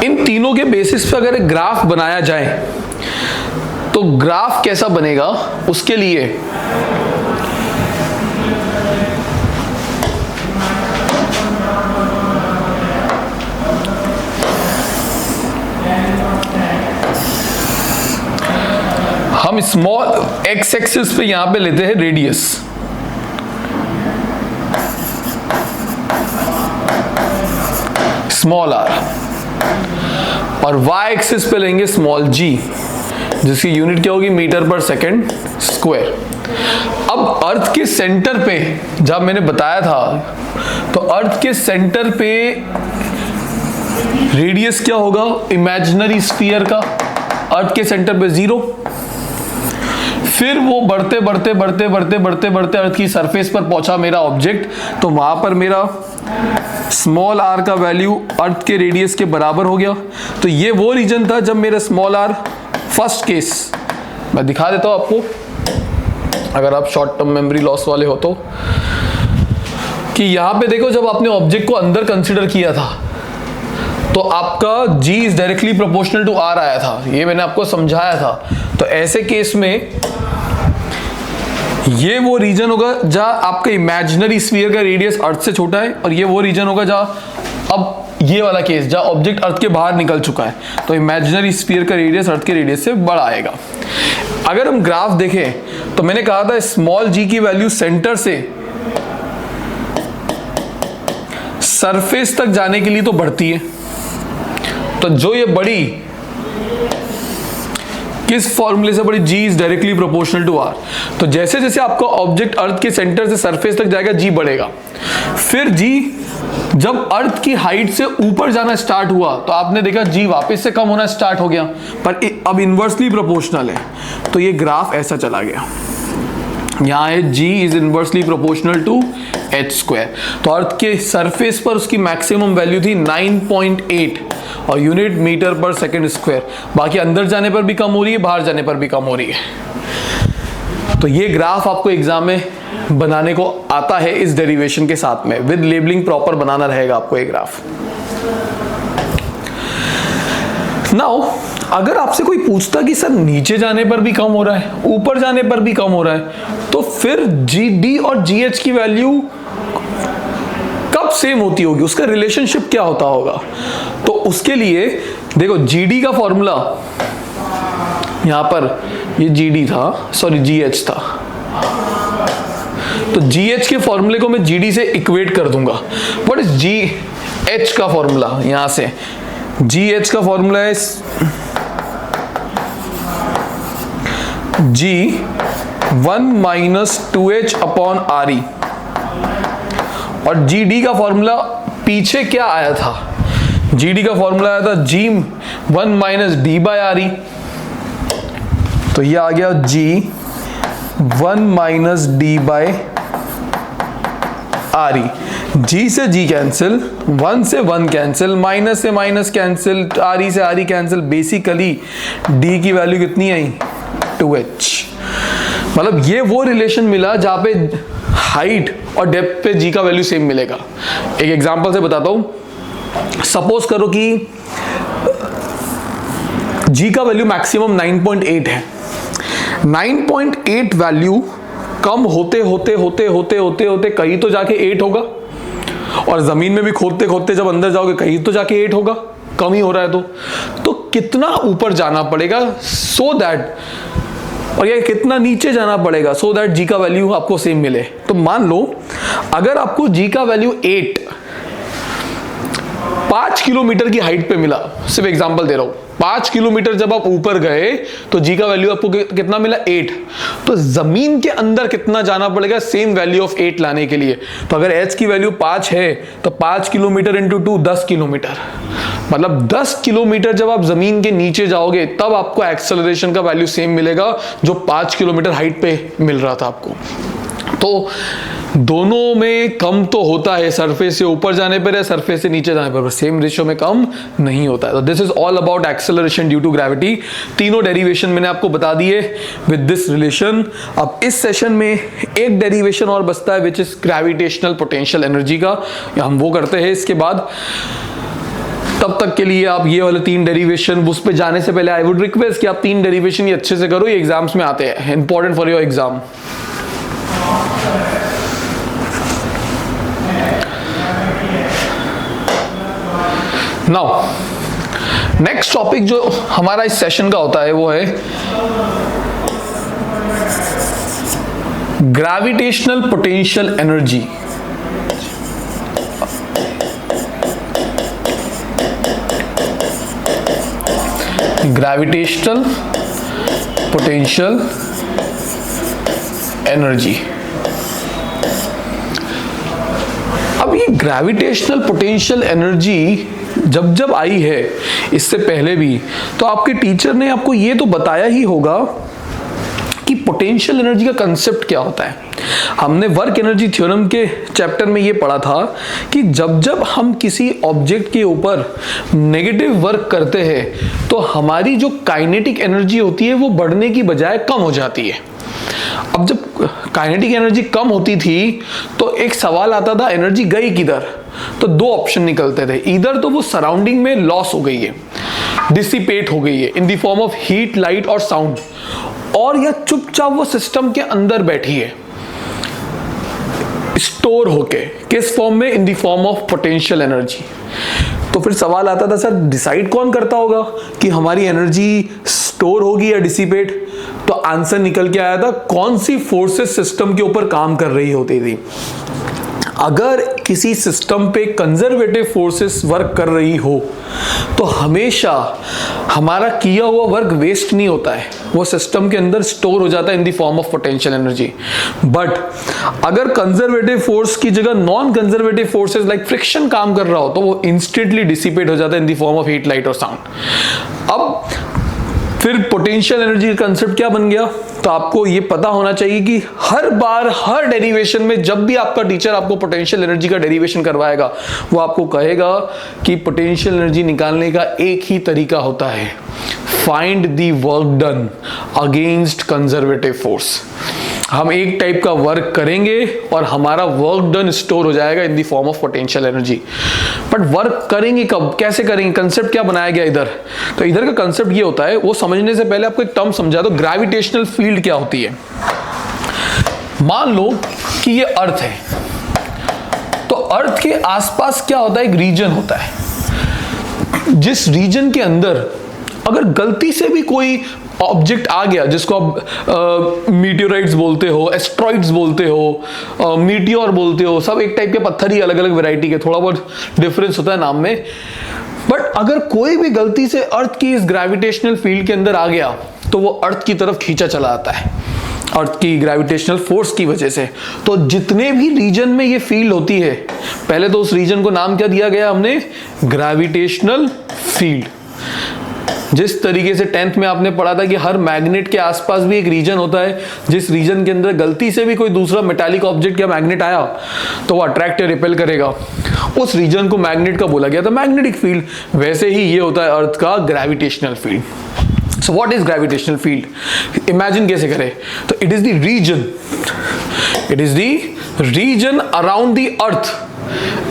इन तीनों के बेसिस पे अगर एक ग्राफ बनाया जाए तो ग्राफ कैसा बनेगा, उसके लिए हम स्मॉल x एक्सिस पे यहां पे लेते हैं रेडियस, स्मॉल r, और y एक्सिस पे लेंगे स्मॉल g जिसकी यूनिट क्या होगी? मीटर पर सेकंड स्क्वायर। अब अर्थ के सेंटर पे जब मैंने बताया था तो अर्थ के सेंटर पे रेडियस क्या होगा इमेजिनरी स्फीयर का? अर्थ के सेंटर पे 0, फिर वो बढ़ते बढ़ते बढ़ते बढ़ते बढ़ते बढ़ते अर्थ की सरफेस पर पहुंचा मेरा ऑब्जेक्ट, तो वहां पर मेरा स्मॉल r का वैल्यू अर्थ के रेडियस के बराबर हो गया। तो ये वो रीजन था जब मेरा स्मॉल r फर्स्ट केस, मैं दिखा देता हूं आपको अगर आप शॉर्ट टर्म मेमोरी लॉस वाले हो तो, कि यहां पे देखो जब आपने ऑब्जेक्ट को अंदर कंसीडर किया था तो आपका g is directly proportional to r आया था, ये मैंने आपको समझाया था। तो ऐसे केस में ये वो रीजन होगा जहां आपका इमेजिनरी स्फीयर का रेडियस अर्थ से छोटा है, और ये वो रीजन होगा जहां, अब ये वाला केस जहां ऑब्जेक्ट अर्थ के बाहर निकल चुका है तो इमेजिनरी स्फीयर का रेडियस अर्थ के रेडियस से बड़ा आएगा। अगर हम ग्राफ देखें तो मैंने कहा था स्मॉल g की वैल्यू सेंटर से सरफेस तक जाने के लिए तो बढ़ती है, तो जो ये बड़ी किस फॉर्मूले से बड़ी? g is directly proportional to r। तो जैसे जैसे आपका ऑब्जेक्ट अर्थ के सेंटर से सरफेस तक जाएगा g बढ़ेगा, फिर g जब अर्थ की हाइट से ऊपर जाना स्टार्ट हुआ तो आपने देखा g वापस से कम होना स्टार्ट हो गया, पर अब इनवर्सली प्रोपोर्शनल है, तो ये ग्राफ ऐसा चला गया। यहाँ है g is inversely proportional to h²। तो अर्थ के सरफेस पर उसकी मैक्सिमम वैल्यू थी 9.8 और यूनिट मीटर पर सेकंड स्क्वायर। बाकी अंदर जाने पर भी कम हो रही है, बाहर जाने पर भी कम हो रही है। तो ये ग्राफ आपको एग्जाम में बनाने को आता है इस डेरिवेशन के साथ में, विद लेबलिंग प्रॉपर बनाना रहेगा आपको ये ग्राफ। नाउ अगर आपसे कोई पूछता कि सर नीचे जाने पर भी कम हो रहा है, ऊपर जाने पर भी कम हो रहा है, तो फिर GD और GH की वैल्यू कब सेम होती होगी, उसका रिलेशनशिप क्या होता होगा? तो उसके लिए देखो GD का फॉर्मूला यहां पर ये GD था, सॉरी GH था, तो GH के फॉर्मूले को मैं GD से इक्वेट कर दूंगा। व्हाट इज GH का फॉर्मूला? यहां से GH का फॉर्मूला है G1 - 2H अपॉन RE, और GD का फॉर्मूला पीछे क्या आया था? GD का फॉर्मूला आया था G1 - D/RE, तो ये आ गया G1 - D/RE। G से G कैंसिल, 1 से 1 कैंसिल, माइनस से माइनस कैंसिल, RE से RE कैंसिल, बेसिकली D की वैल्यू कितनी आई? 2H। मतलब ये वो रिलेशन मिला जहां पे हाइट और डेप्थ पे G का वैल्यू सेम मिलेगा। एक एग्जांपल से बताता हूं, सपोज करो कि G का वैल्यू मैक्सिमम 9.8 है। 9.8 वैल्यू कम होते होते होते होते होते होते कहीं तो जाके 8 होगा, और जमीन में भी खोदते खोदते जब अंदर जाओगे कहीं तो जाके 8 होगा, कम ही हो रहा है तो कितना ऊपर जाना पड़ेगा सो दैट, और ये कितना नीचे जाना पड़ेगा सो दैट G का वैल्यू आपको सेम मिले? तो मान लो अगर आपको G का वैल्यू 8 5 किलोमीटर की हाइट पे मिला, सिर्फ एग्जांपल दे रहा हूं, 5 किलोमीटर जब आप ऊपर गए तो G का वैल्यू आपको कितना मिला? 8। तो जमीन के अंदर कितना जाना पड़ेगा सेम वैल्यू ऑफ 8 लाने के लिए? तो अगर H की वैल्यू 5 है तो 5 किलोमीटर इंटू 2 10 किलोमीटर, मतलब 10 किलोमीटर जब आप जमीन के नीचे जाओगे तब आपको एक्सेलरेशन का वैल्यू सेम मिलेगा जो 5 किलोमीटर हाइट पे मिल रहा था आपको। तो दोनों में कम तो होता है, सरफेस से ऊपर जाने पर या सरफेस से नीचे जाने पर, सेम रेशियो में कम नहीं होता है। तो this is all about acceleration due to gravity. तीनों डेरिवेशन मैंने आपको बता दिए विद दिस रिलेशन। अब इस सेशन में एक डेरिवेशन और बचता है which is gravitational potential energy का, हम वो करते हैं इसके बाद। तब तक के लिए आप ये वाले 3 डेरिवेशन, उस पे जाने से पहले आई वुड रिक्वेस्ट कि आप 3 डेरिवेशन ये अच्छे से करो, ये एग्जाम्स में आते हैं, important for your exam. Now next topic जो हमारा इस सेशन का होता है वो है gravitational potential energy. Gravitational potential energy. अब ये ग्रेविटेशनल पोटेंशियल एनर्जी जब जब आई है, इससे पहले भी तो आपके टीचर ने आपको ये तो बताया ही होगा कि पोटेंशियल एनर्जी का कंसेप्ट क्या होता है। हमने वर्क एनर्जी थ्योरम के चैप्टर में ये पढ़ा था कि जब जब हम किसी ऑब्जेक्ट के ऊपर नेगेटिव वर्क करते हैं तो हमारी जो काइनेटिक एनर्जी होती है वो बढ़ने की बजाय कम हो जाती है। अब जब काइनेटिक एनर्जी कम होती थी तो एक सवाल आता था एनर्जी गई किधर? तो 2 ऑप्शन निकलते थे, इधर तो वो सराउंडिंग में लॉस हो गई है, डिसिपेट हो गई है in the form of heat, light और साउंड, और या चुपचाप वो सिस्टम के अंदर बैठी है स्टोर होके, किस फॉर्म में? In the form of potential energy. तो फिर सवाल आता था सर डिसाइड कौन करता होगा कि हमारी एनर्जी स्टोर होगी या डिसिपेट? तो आंसर निकल के आया था कौन सी फोर्सेस सिस्टम के ऊपर काम कर रही होती थी। अगर किसी सिस्टम पे कंजर्वेटिव फोर्सेस वर्क कर रही हो तो हमेशा हमारा किया हुआ वर्क वेस्ट नहीं होता है, वो सिस्टम के अंदर स्टोर हो जाता है in the form of potential energy. But अगर कंजर्वेटिव फोर्स की जगह non conservative forces like friction काम कर रहा हो तो वो इंस्टेंटली डिसिपेट हो जाता है in the form of heat, light और साउंड। अब फिर पोटेंशियल एनर्जी का कंसेप्ट क्या बन गया? तो आपको ये पता होना चाहिए कि हर बार हर डेरिवेशन में जब भी आपका टीचर आपको पोटेंशियल एनर्जी का डेरिवेशन करवाएगा वो आपको कहेगा कि पोटेंशियल एनर्जी निकालने का एक ही तरीका होता है, find the work done against conservative force. हम एक टाइप का वर्क करेंगे और हमारा वर्क डन स्टोर हो जाएगा in the form of potential energy. But work करेंगे कब, कैसे करेंगे, कंसेप्ट क्या बनाया गया इधर? तो इधर का कंसेप्ट ये होता है, वो समझने से पहले आपको एक टर्म समझा दो, ग्रेविटेशनल फील्ड क्या होती है। मान लो कि ये अर्थ है, तो अर्थ के आसपास क्या होता है, एक रीजन होता है। जिस रीजन के अंदर अगर गलती से भी कोई ऑब्जेक्ट आ गया, जिसको आप मीटियोराइट्स बोलते हो, एस्ट्रॉइड्स बोलते हो, मीटियोर बोलते हो, सब एक टाइप के पत्थर ही, अलग अलग वैरायटी के, थोड़ा बहुत डिफरेंस होता है नाम में। बट अगर कोई भी गलती से अर्थ की इस ग्रेविटेशनल फील्ड के अंदर आ गया तो वो अर्थ की तरफ खींचा चला आता है, अर्थ की ग्रेविटेशनल फोर्स की वजह से। तो जितने भी रीजन में ये फील्ड होती है, पहले तो उस रीजन को नाम क्या दिया गया हमने, ग्रेविटेशनल फील्ड। जिस तरीके से 10th में आपने पढ़ा था कि हर मैग्नेट के आसपास भी एक रीजन होता है, जिस रीजन के अंदर गलती से भी कोई दूसरा मेटालिक ऑब्जेक्ट या मैग्नेट आया तो वो अट्रैक्ट या रिपेल करेगा, उस रीजन को मैग्नेट का बोला गया था, मैग्नेटिक फील्ड। वैसे ही ये होता है अर्थ का gravitational field. So what is gravitational field? Imagine कैसे करें, तो it is the region around the earth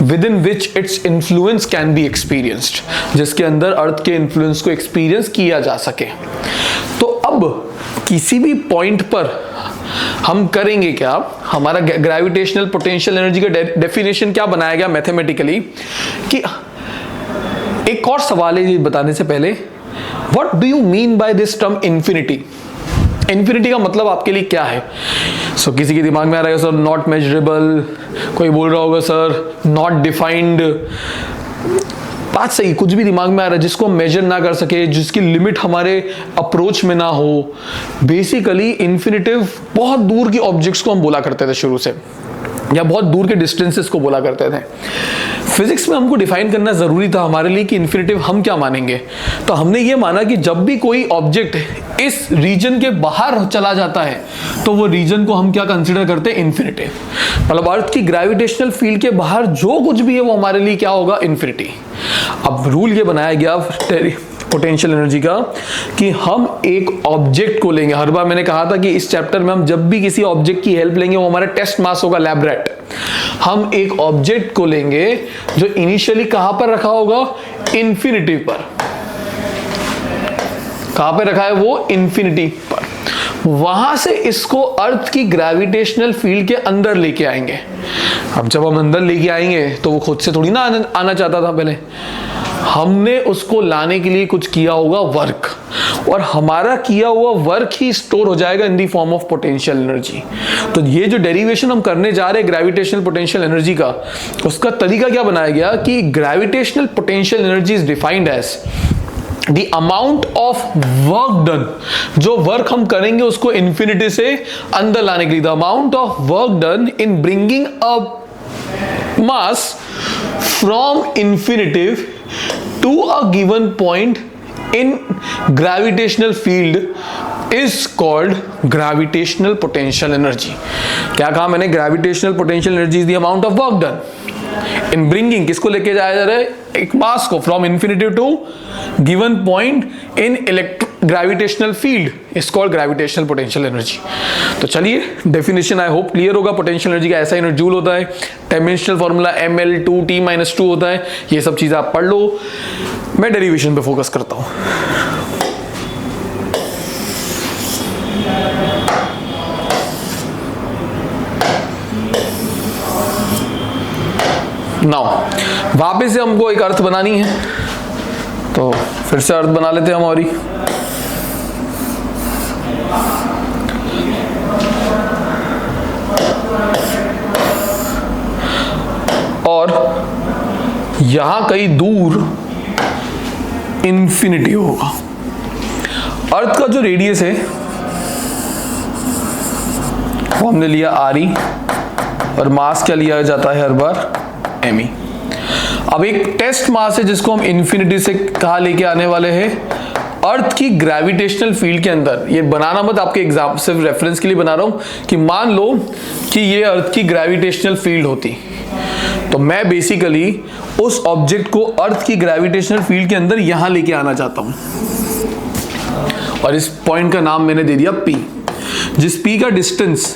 within which its influence can be experienced, जिसके अंदर अर्थ के इन्फ्लुएंस को एक्सपीरियंस किया जा सके। तो अब किसी भी पॉइंट पर हम करेंगे क्या, हमारा ग्रेविटेशनल पोटेंशियल एनर्जी का डेफिनेशन क्या बनाया गया मैथमेटिकली, कि एक और सवाल है ये बताने से पहले, what do you mean by this term infinity? Infinity का मतलब आपके लिए क्या है? सो किसी के दिमाग में आ रहा है सर नॉट मेजरेबल, कोई बोल रहा होगा सर नॉट डिफाइंड। बात सही, कुछ भी दिमाग में आ रहा है जिसको हम मेजर ना कर सके, जिसकी लिमिट हमारे अप्रोच में ना हो। बेसिकली इन्फिनिटिव बहुत दूर की ऑब्जेक्ट्स को हम बोला करते थे शुरू से, या बहुत दूर के डिस्टेंसेस को बोला करते थे। फिजिक्स में हमको डिफाइन करना जरूरी था हमारे लिए कि इन्फिनिटिव हम क्या मानेंगे। तो हमने ये माना कि जब भी कोई ऑब्जेक्ट इस रीजन के बाहर चला जाता है तो वो रीजन को हम क्या कंसीडर करते हैं, इन्फिनिटिव। मतलब अर्थ की ग्रेविटेशनल फील्ड के बाहर जो कुछ भी है वो हमारे लिए क्या होगा, इन्फिनिटी। अब रूल ये बनाया गया पोटेंशियल एनर्जी का कि हम एक ऑब्जेक्ट को लेंगे। हर बार मैंने कहा था कि इस चैप्टर में हम जब भी किसी ऑब्जेक्ट की हेल्प लेंगे वो हमारा टेस्ट मास होगा, लैब रैट। हम एक ऑब्जेक्ट को लेंगे जो इनिशियली कहां पर रखा होगा, इन्फिनिटी पर। कहां पे रखा है वो, इन्फिनिटी पर। वहां से इसको अर्थ की ग्रेविटेशनल फील्ड के अंदर लेके आएंगे। अब जब हम अंदर लेके आएंगे तो वो खुद से थोड़ी ना आना चाहता था, पहले हमने उसको लाने के लिए कुछ किया होगा वर्क, और हमारा किया हुआ वर्क ही स्टोर हो जाएगा in the form of potential energy. तो ये जो डेरिवेशन हम करने जा रहे हैं ग्रेविटेशनल पोटेंशियल एनर्जी का, उसका तरीका क्या बनाया गया कि gravitational potential energy is defined as the amount of work done, जो वर्क हम करेंगे उसको इन्फिनिटी से अंदर लाने के लिए, the amount of work done in bringing a mass from infinitive to a given point in gravitational field is called gravitational potential energy। क्या कहा मैंने, gravitational potential energy is the amount of work done in bringing, किसको लेके जाया जा रहा है, एक मास को, from infinity to given point in gravitational field is called gravitational potential energy. तो चलिए डेफिनेशन आई होप क्लियर होगा। पोटेंशियल एनर्जी का ऐसा यूनिट जूल होता है, डायमेंशनल फॉर्मूला ml2t-2 होता है। ये सब चीजें आप पढ़ लो, मैं डेरिवेशन पे फोकस करता हूं। नाउ वापस से हमको एक अर्थ बनानी है, तो फिर से अर्थ बना लेते हैं हम। और यहां कहीं दूर इंफिनिटी होगा। अर्थ का जो रेडियस है वो हमने लिया RE, और मास क्या लिया जाता है हर बार, ME। अब एक टेस्ट मास है जिसको हम इन्फिनिटी से कहां लेके आने वाले हैं, अर्थ की ग्रेविटेशनल फील्ड के अंदर। ये बनाना मत, आपके एग्जाम सिर्फ रेफरेंस के लिए बना रहा हूं कि मान लो कि ये अर्थ की ग्रेविटेशनल फील्ड होती, तो मैं बेसिकली उस ऑब्जेक्ट को अर्थ की ग्रेविटेशनल फील्ड के अंदर यहां लेके आना चाहता हूं, और इस पॉइंट का नाम मैंने दे दिया P। जिस P का distance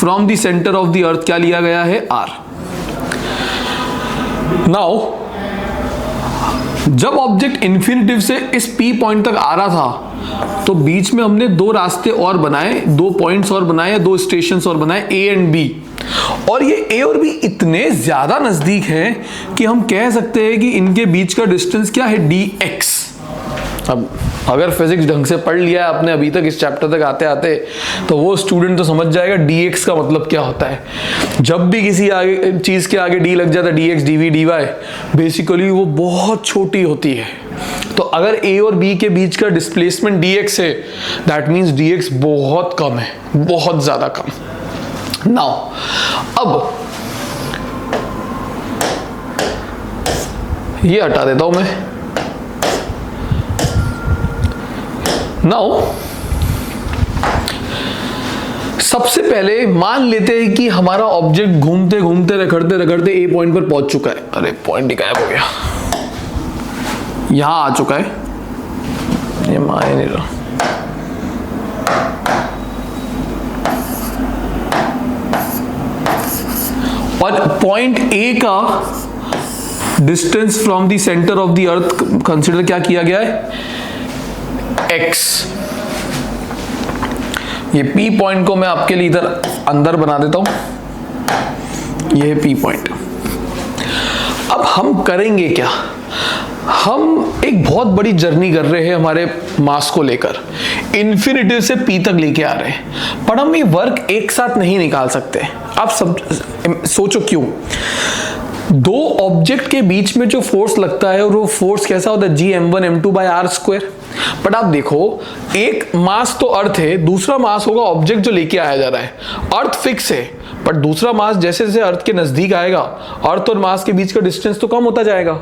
from the centre of the earth क्या लिया गया है, आर। नाउ जब ऑब्जेक्ट इन्फिनिटिव से इस पी पॉइंट तक आ रहा था तो बीच में हमने दो रास्ते और बनाए, दो पॉइंट्स और बनाए, दो स्टेशंस और बनाए, ए एंड बी। और ये ए और बी इतने ज्यादा नजदीक हैं कि हम कह सकते हैं कि इनके बीच का डिस्टेंस क्या है, डी एक्स। अब अगर फिजिक्स ढंग से पढ़ लिया है आपने अभी तक इस चैप्टर तक आते आते, तो वो स्टूडेंट तो समझ जाएगा dx का मतलब क्या होता है। जब भी किसी आगे चीज के आगे d लग जाता है, dx dv dy, बेसिकली वो बहुत छोटी होती है। तो अगर a और b के बीच का डिस्प्लेसमेंट dx है, दैट मीन्स dx बहुत कम है, बहुत ज्यादा कम। नाउ अब ये हटा देता हूं मैं। नाउ सबसे पहले मान लेते हैं कि हमारा ऑब्जेक्ट घूमते घूमते रगड़ते रगड़ते ए पॉइंट पर पहुंच चुका है। अरे पॉइंट ही गायब हो गया, यहां आ चुका है, ये मान नहीं रहा। और पॉइंट ए का distance from the centre of the earth consider क्या किया गया है, x। ये P पॉइंट को मैं आपके लिए इधर अंदर बना देता हूं, ये है P पॉइंट। अब हम करेंगे क्या, हम एक बहुत बड़ी जर्नी कर रहे हैं हमारे मास को लेकर, इन्फिनिटी से P तक लेके आ रहे हैं, पर हम ये वर्क एक साथ नहीं निकाल सकते। आप सब सोचो क्यों। दो ऑब्जेक्ट के बीच में जो फोर्स लगता है और वो फोर्स कैसा होता है, G m1 m2 by r square. But आप देखो, एक मास तो अर्थ है, दूसरा मास होगा ऑब्जेक्ट जो लेके आया जा रहा है। अर्थ फिक्स है, बट दूसरा मास जैसे जैसे अर्थ के नजदीक आएगा, अर्थ और मास के बीच का डिस्टेंस तो कम होता जाएगा।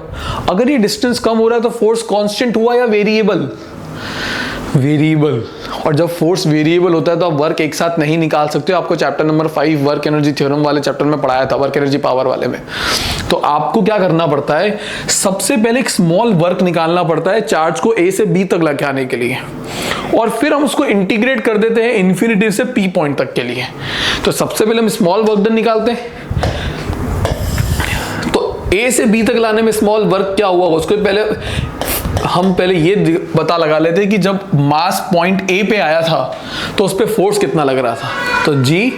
अगर ये डिस्टेंस कम हो रहा है तो फोर्स कांस्टेंट हुआ या वेरिएबल, वेरिएबल। और जब फोर्स वेरिएबल होता है तो आप वर्क एक साथ नहीं निकाल सकते हो। आपको chapter number 5 work energy theorem वाले चैप्टर में पढ़ाया था, वर्क एनर्जी पावर वाले में। तो आपको क्या करना पड़ता है, सबसे पहले एक स्मॉल वर्क निकालना पड़ता है चार्ज को ए से बी तक लेके आने के लिए, और फिर हम उसको इंटीग्रेट कर देते हैं इन्फिनिटी से पी पॉइंट तक के लिए। तो सबसे पहले हम स्मॉल वर्क डन निकालते हैं। तो ए से बी तक लाने में स्मॉल वर्क क्या हुआ, उसको पहले ये पता लगा लेते हैं कि जब मास पॉइंट ए पे आया था तो उस पे फोर्स कितना लग रहा था। तो G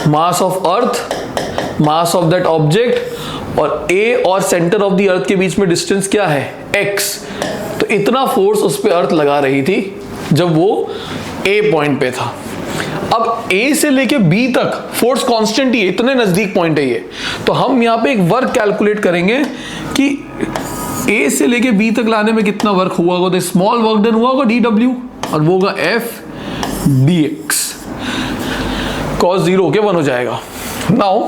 mass of earth, mass of that object, और A और सेंटर ऑफ द अर्थ के बीच में डिस्टेंस क्या है, x। तो इतना फोर्स उस पे अर्थ लगा रही थी जब वो A पॉइंट पे था। अब A से लेके B तक फोर्स कांस्टेंट ही है, इतने नजदीक पॉइंट है ये। तो हम यहाँ पे एक वर्क कैलकुलेट करेंगे कि A से लेके B तक लाने में कितना वर्क हुआ होगा। तो स्मॉल वर्क डन हुआ होगा dw, और वो होगा F dx। cos 0 के 1 हो जाएगा। Now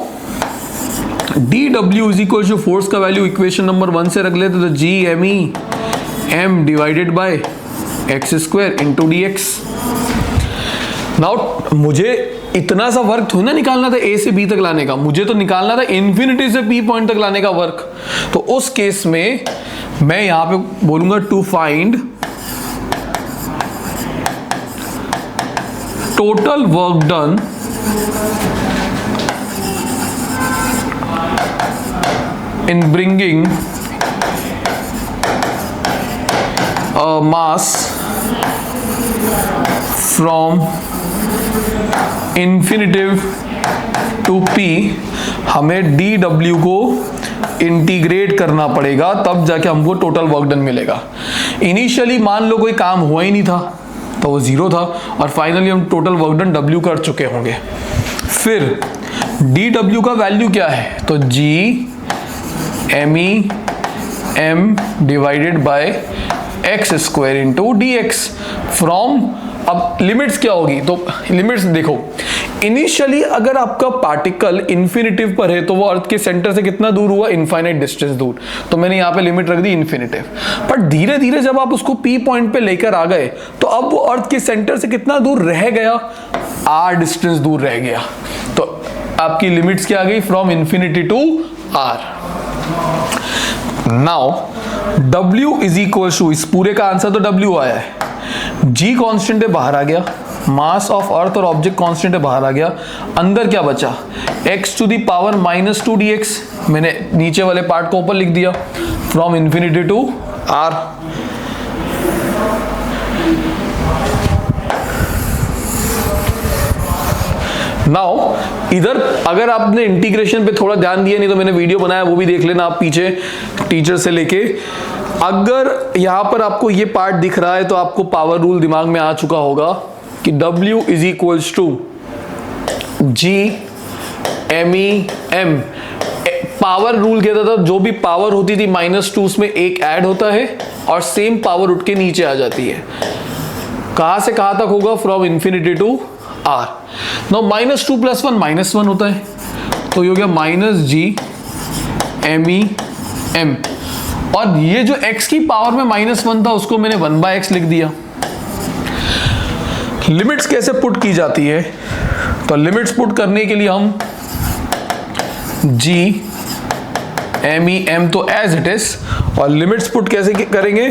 dw is equal to force का वैल्यू इक्वेशन नंबर 1 से रख लेते तो G me m divided by x square into dx। Now मुझे इतना सा वर्क थोड़ा ना निकालना था A से B तक लाने का, मुझे तो निकालना था इन्फिनिटी से P पॉइंट तक लाने का वर्क। तो उस केस में मैं यहां पे बोलूंगा to find total work done in bringing a mass from infinitive to P। हमें dw को इंटीग्रेट करना पड़ेगा, तब जाके हमको टोटल वर्क डन मिलेगा। इनिशियली मान लो कोई काम हुआ ही नहीं था तो वो 0 था, और फाइनली हम टोटल वर्क डन W कर चुके होंगे। फिर dw का वैल्यू क्या है, तो G me m divided by x square into dx from. अब लिमिट्स क्या होगी, तो लिमिट्स देखो, इनिशियली अगर आपका पार्टिकल इन्फिनिटिव पर है तो वो अर्थ के सेंटर से कितना दूर हुआ, इनफाइनाइट डिस्टेंस दूर। तो मैंने यहाँ पे लिमिट रख दी इन्फिनिटिव। पर धीरे धीरे जब आप उसको P पॉइंट पे लेकर आ गए तो अब वो अर्थ के सेंटर से कितना दूर रह गया, R डिस्टेंस दूर रह गया। तो आपकी लिमिट्स क्या आ गई, from infinity to R। Now W is equal to, इस पूरे का आंसर तो W आया है, G कांस्टेंट है बाहर आ गया, मास ऑफ अर्थ और ऑब्जेक्ट कांस्टेंट है, बाहर आ गया। अंदर क्या बचा, x to the power -2 dx। मैंने नीचे वाले पार्ट को ऊपर लिख दिया, from infinity to r। Now इधर अगर आपने इंटीग्रेशन पे थोड़ा ध्यान दिया, नहीं तो मैंने वीडियो बनाया वो भी देख लेना आप पीछे टीचर से लेके। अगर यहां पर आपको ये पार्ट दिख रहा है तो आपको पावर रूल दिमाग में आ चुका होगा कि W is equals to G_MEM। Power rule कहता था जो भी पावर होती थी -2 उसमें एक ऐड होता है और सेम पावर उठ के नीचे आ जाती है। कहां से कहां तक होगा, from infinity to r। Now -2 + 1 -1 होता है, तो ये हो गया -G_MEM। और ये जो x की पावर में -1 था उसको मैंने 1/x लिख दिया। लिमिट्स कैसे पुट की जाती है, तो लिमिट्स पुट करने के लिए हम G_MEM तो एज इट इज, और लिमिट्स पुट कैसे करेंगे,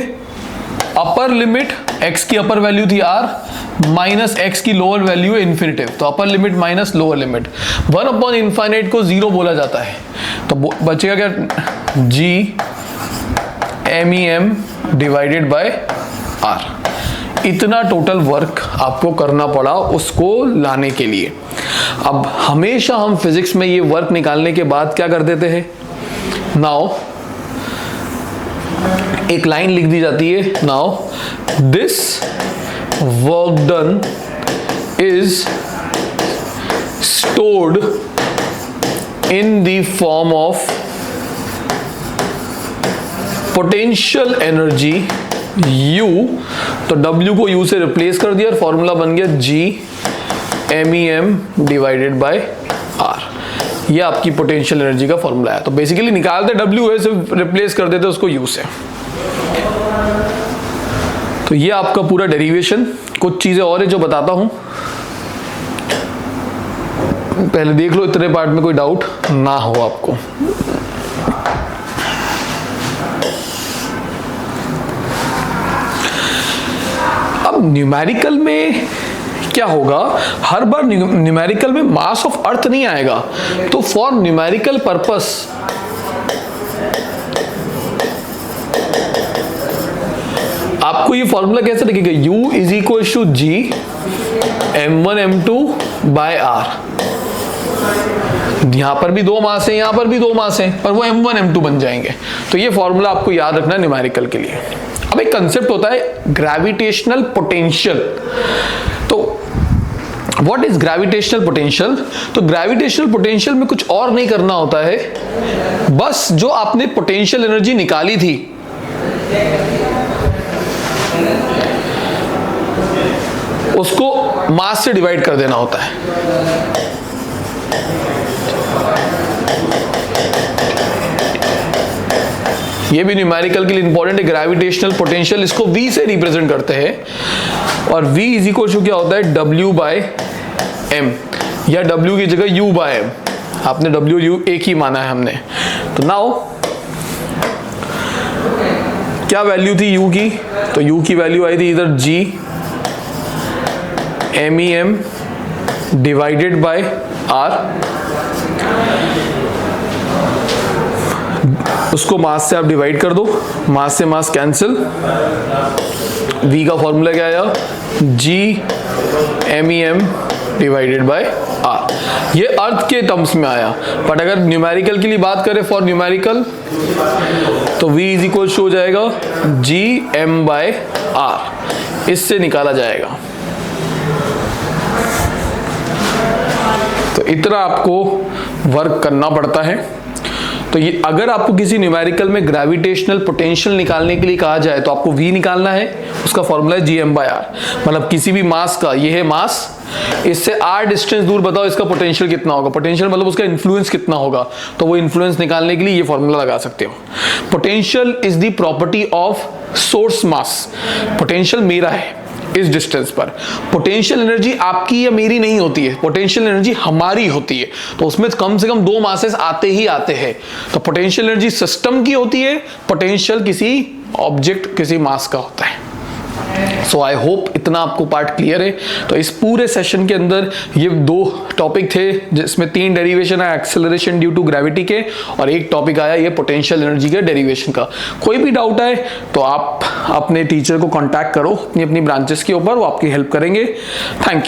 अपर लिमिट x की अपर वैल्यू थी r माइनस x की लोअर वैल्यू है इन्फिनिटिव, तो upper limit minus lower limit. 1/इनफाइनाइट को 0 बोला जाता है, तो बचेगा क्या, G_MEM डिवाइडेड बाय r। इतना टोटल वर्क आपको करना पड़ा उसको लाने के लिए। अब हमेशा हम फिजिक्स में ये वर्क निकालने के बाद क्या कर देते हैं, नाउ एक लाइन लिख दी जाती है, now this work done is stored in the form of potential energy U। तो W को U से रिप्लेस कर दिया और फॉर्मूला बन गया G_MEM डिवाइडेड बाय R। ये आपकी पोटेंशियल एनर्जी का फॉर्मूला है। तो बेसिकली निकालते W है, सिर्फ रिप्लेस कर देते उसको U से। तो ये आपका पूरा डेरिवेशन। कुछ चीजें और है जो बताता हूं, पहले देख लो, इतने पार्ट में कोई डाउट ना हो आपको। अब न्यूमेरिकल में क्या होगा, हर बार न्यूमेरिकल में मास ऑफ अर्थ नहीं आएगा, तो फॉर न्यूमेरिकल पर्पस आपको ये फॉर्मूला कैसे लिखेगा, U is equal to G_M1M2 by R। यहां पर भी 2 मास है, यहां पर भी 2 मास है, पर वो M1M2 बन जाएंगे। तो ये फॉर्मूला आपको याद रखना है न्यूमेरिकल के लिए। अब एक कंसेप्ट होता है ग्रेविटेशनल पोटेंशियल। तो व्हाट इज ग्रेविटेशनल पोटेंशियल, तो ग्रेविटेशनल पोटेंशियल में कुछ और नहीं करना होता है, बस जो आपने पोटेंशियल एनर्जी निकाली थी उसको मास से डिवाइड कर देना होता है। ये भी न्यूमेरिकल के लिए इंपॉर्टेंट है। ग्रेविटेशनल पोटेंशियल इसको V से रिप्रेजेंट करते हैं, और V इज इक्वल टू क्या होता है, W/m, या W की जगह U/m। आपने W U एक ही माना है हमने। तो नाउ क्या वैल्यू थी U की, तो U की वैल्यू आई थी इधर G_MEM डिवाइडेड बाय R। उसको मास से आप डिवाइड कर दो, मास से मास कैंसिल, V का फॉर्मूला क्या आया, G_MEM डिवाइडेड बाय R। ये अर्थ के टर्म्स में आया, बट अगर न्यूमेरिकल के लिए बात करें फॉर न्यूमेरिकल, तो V इज इक्वल हो जाएगा G_M/R। इससे निकाला जाएगा। तो इतना आपको वर्क करना पड़ता है। तो ये अगर आपको किसी न्यूमेरिकल में ग्रेविटेशनल पोटेंशियल निकालने के लिए कहा जाए तो आपको V निकालना है, उसका फॉर्मूला है G_M/R। मतलब किसी भी मास का, ये है मास, इससे R डिस्टेंस दूर बताओ इसका पोटेंशियल कितना होगा, पोटेंशियल मतलब उसका इन्फ्लुएंस कितना होगा, तो वो इन्फ्लुएंस निकालने के लिए ये फॉर्मूला लगा सकते हो। Potential is the property of source mass. Potential मेरा है इस डिस्टेंस पर, पोटेंशियल एनर्जी आपकी या मेरी नहीं होती है, पोटेंशियल एनर्जी हमारी होती है। तो उसमें कम से कम 2 मासेस आते ही आते हैं। तो पोटेंशियल एनर्जी सिस्टम की होती है, पोटेंशियल किसी ऑब्जेक्ट, किसी मास का होता है। सो आई होप इतना आपको पार्ट क्लियर है। तो इस पूरे सेशन के अंदर ये 2 टॉपिक थे जिसमें 3 डेरिवेशन है एक्सेलरेशन ड्यू टू ग्रेविटी के, और एक टॉपिक आया ये पोटेंशियल एनर्जी के डेरिवेशन का। कोई भी डाउट है तो आप अपने टीचर को कांटेक्ट करो अपनी ब्रांचेस के ऊपर, वो आपकी हेल्प करेंगे। Thank you.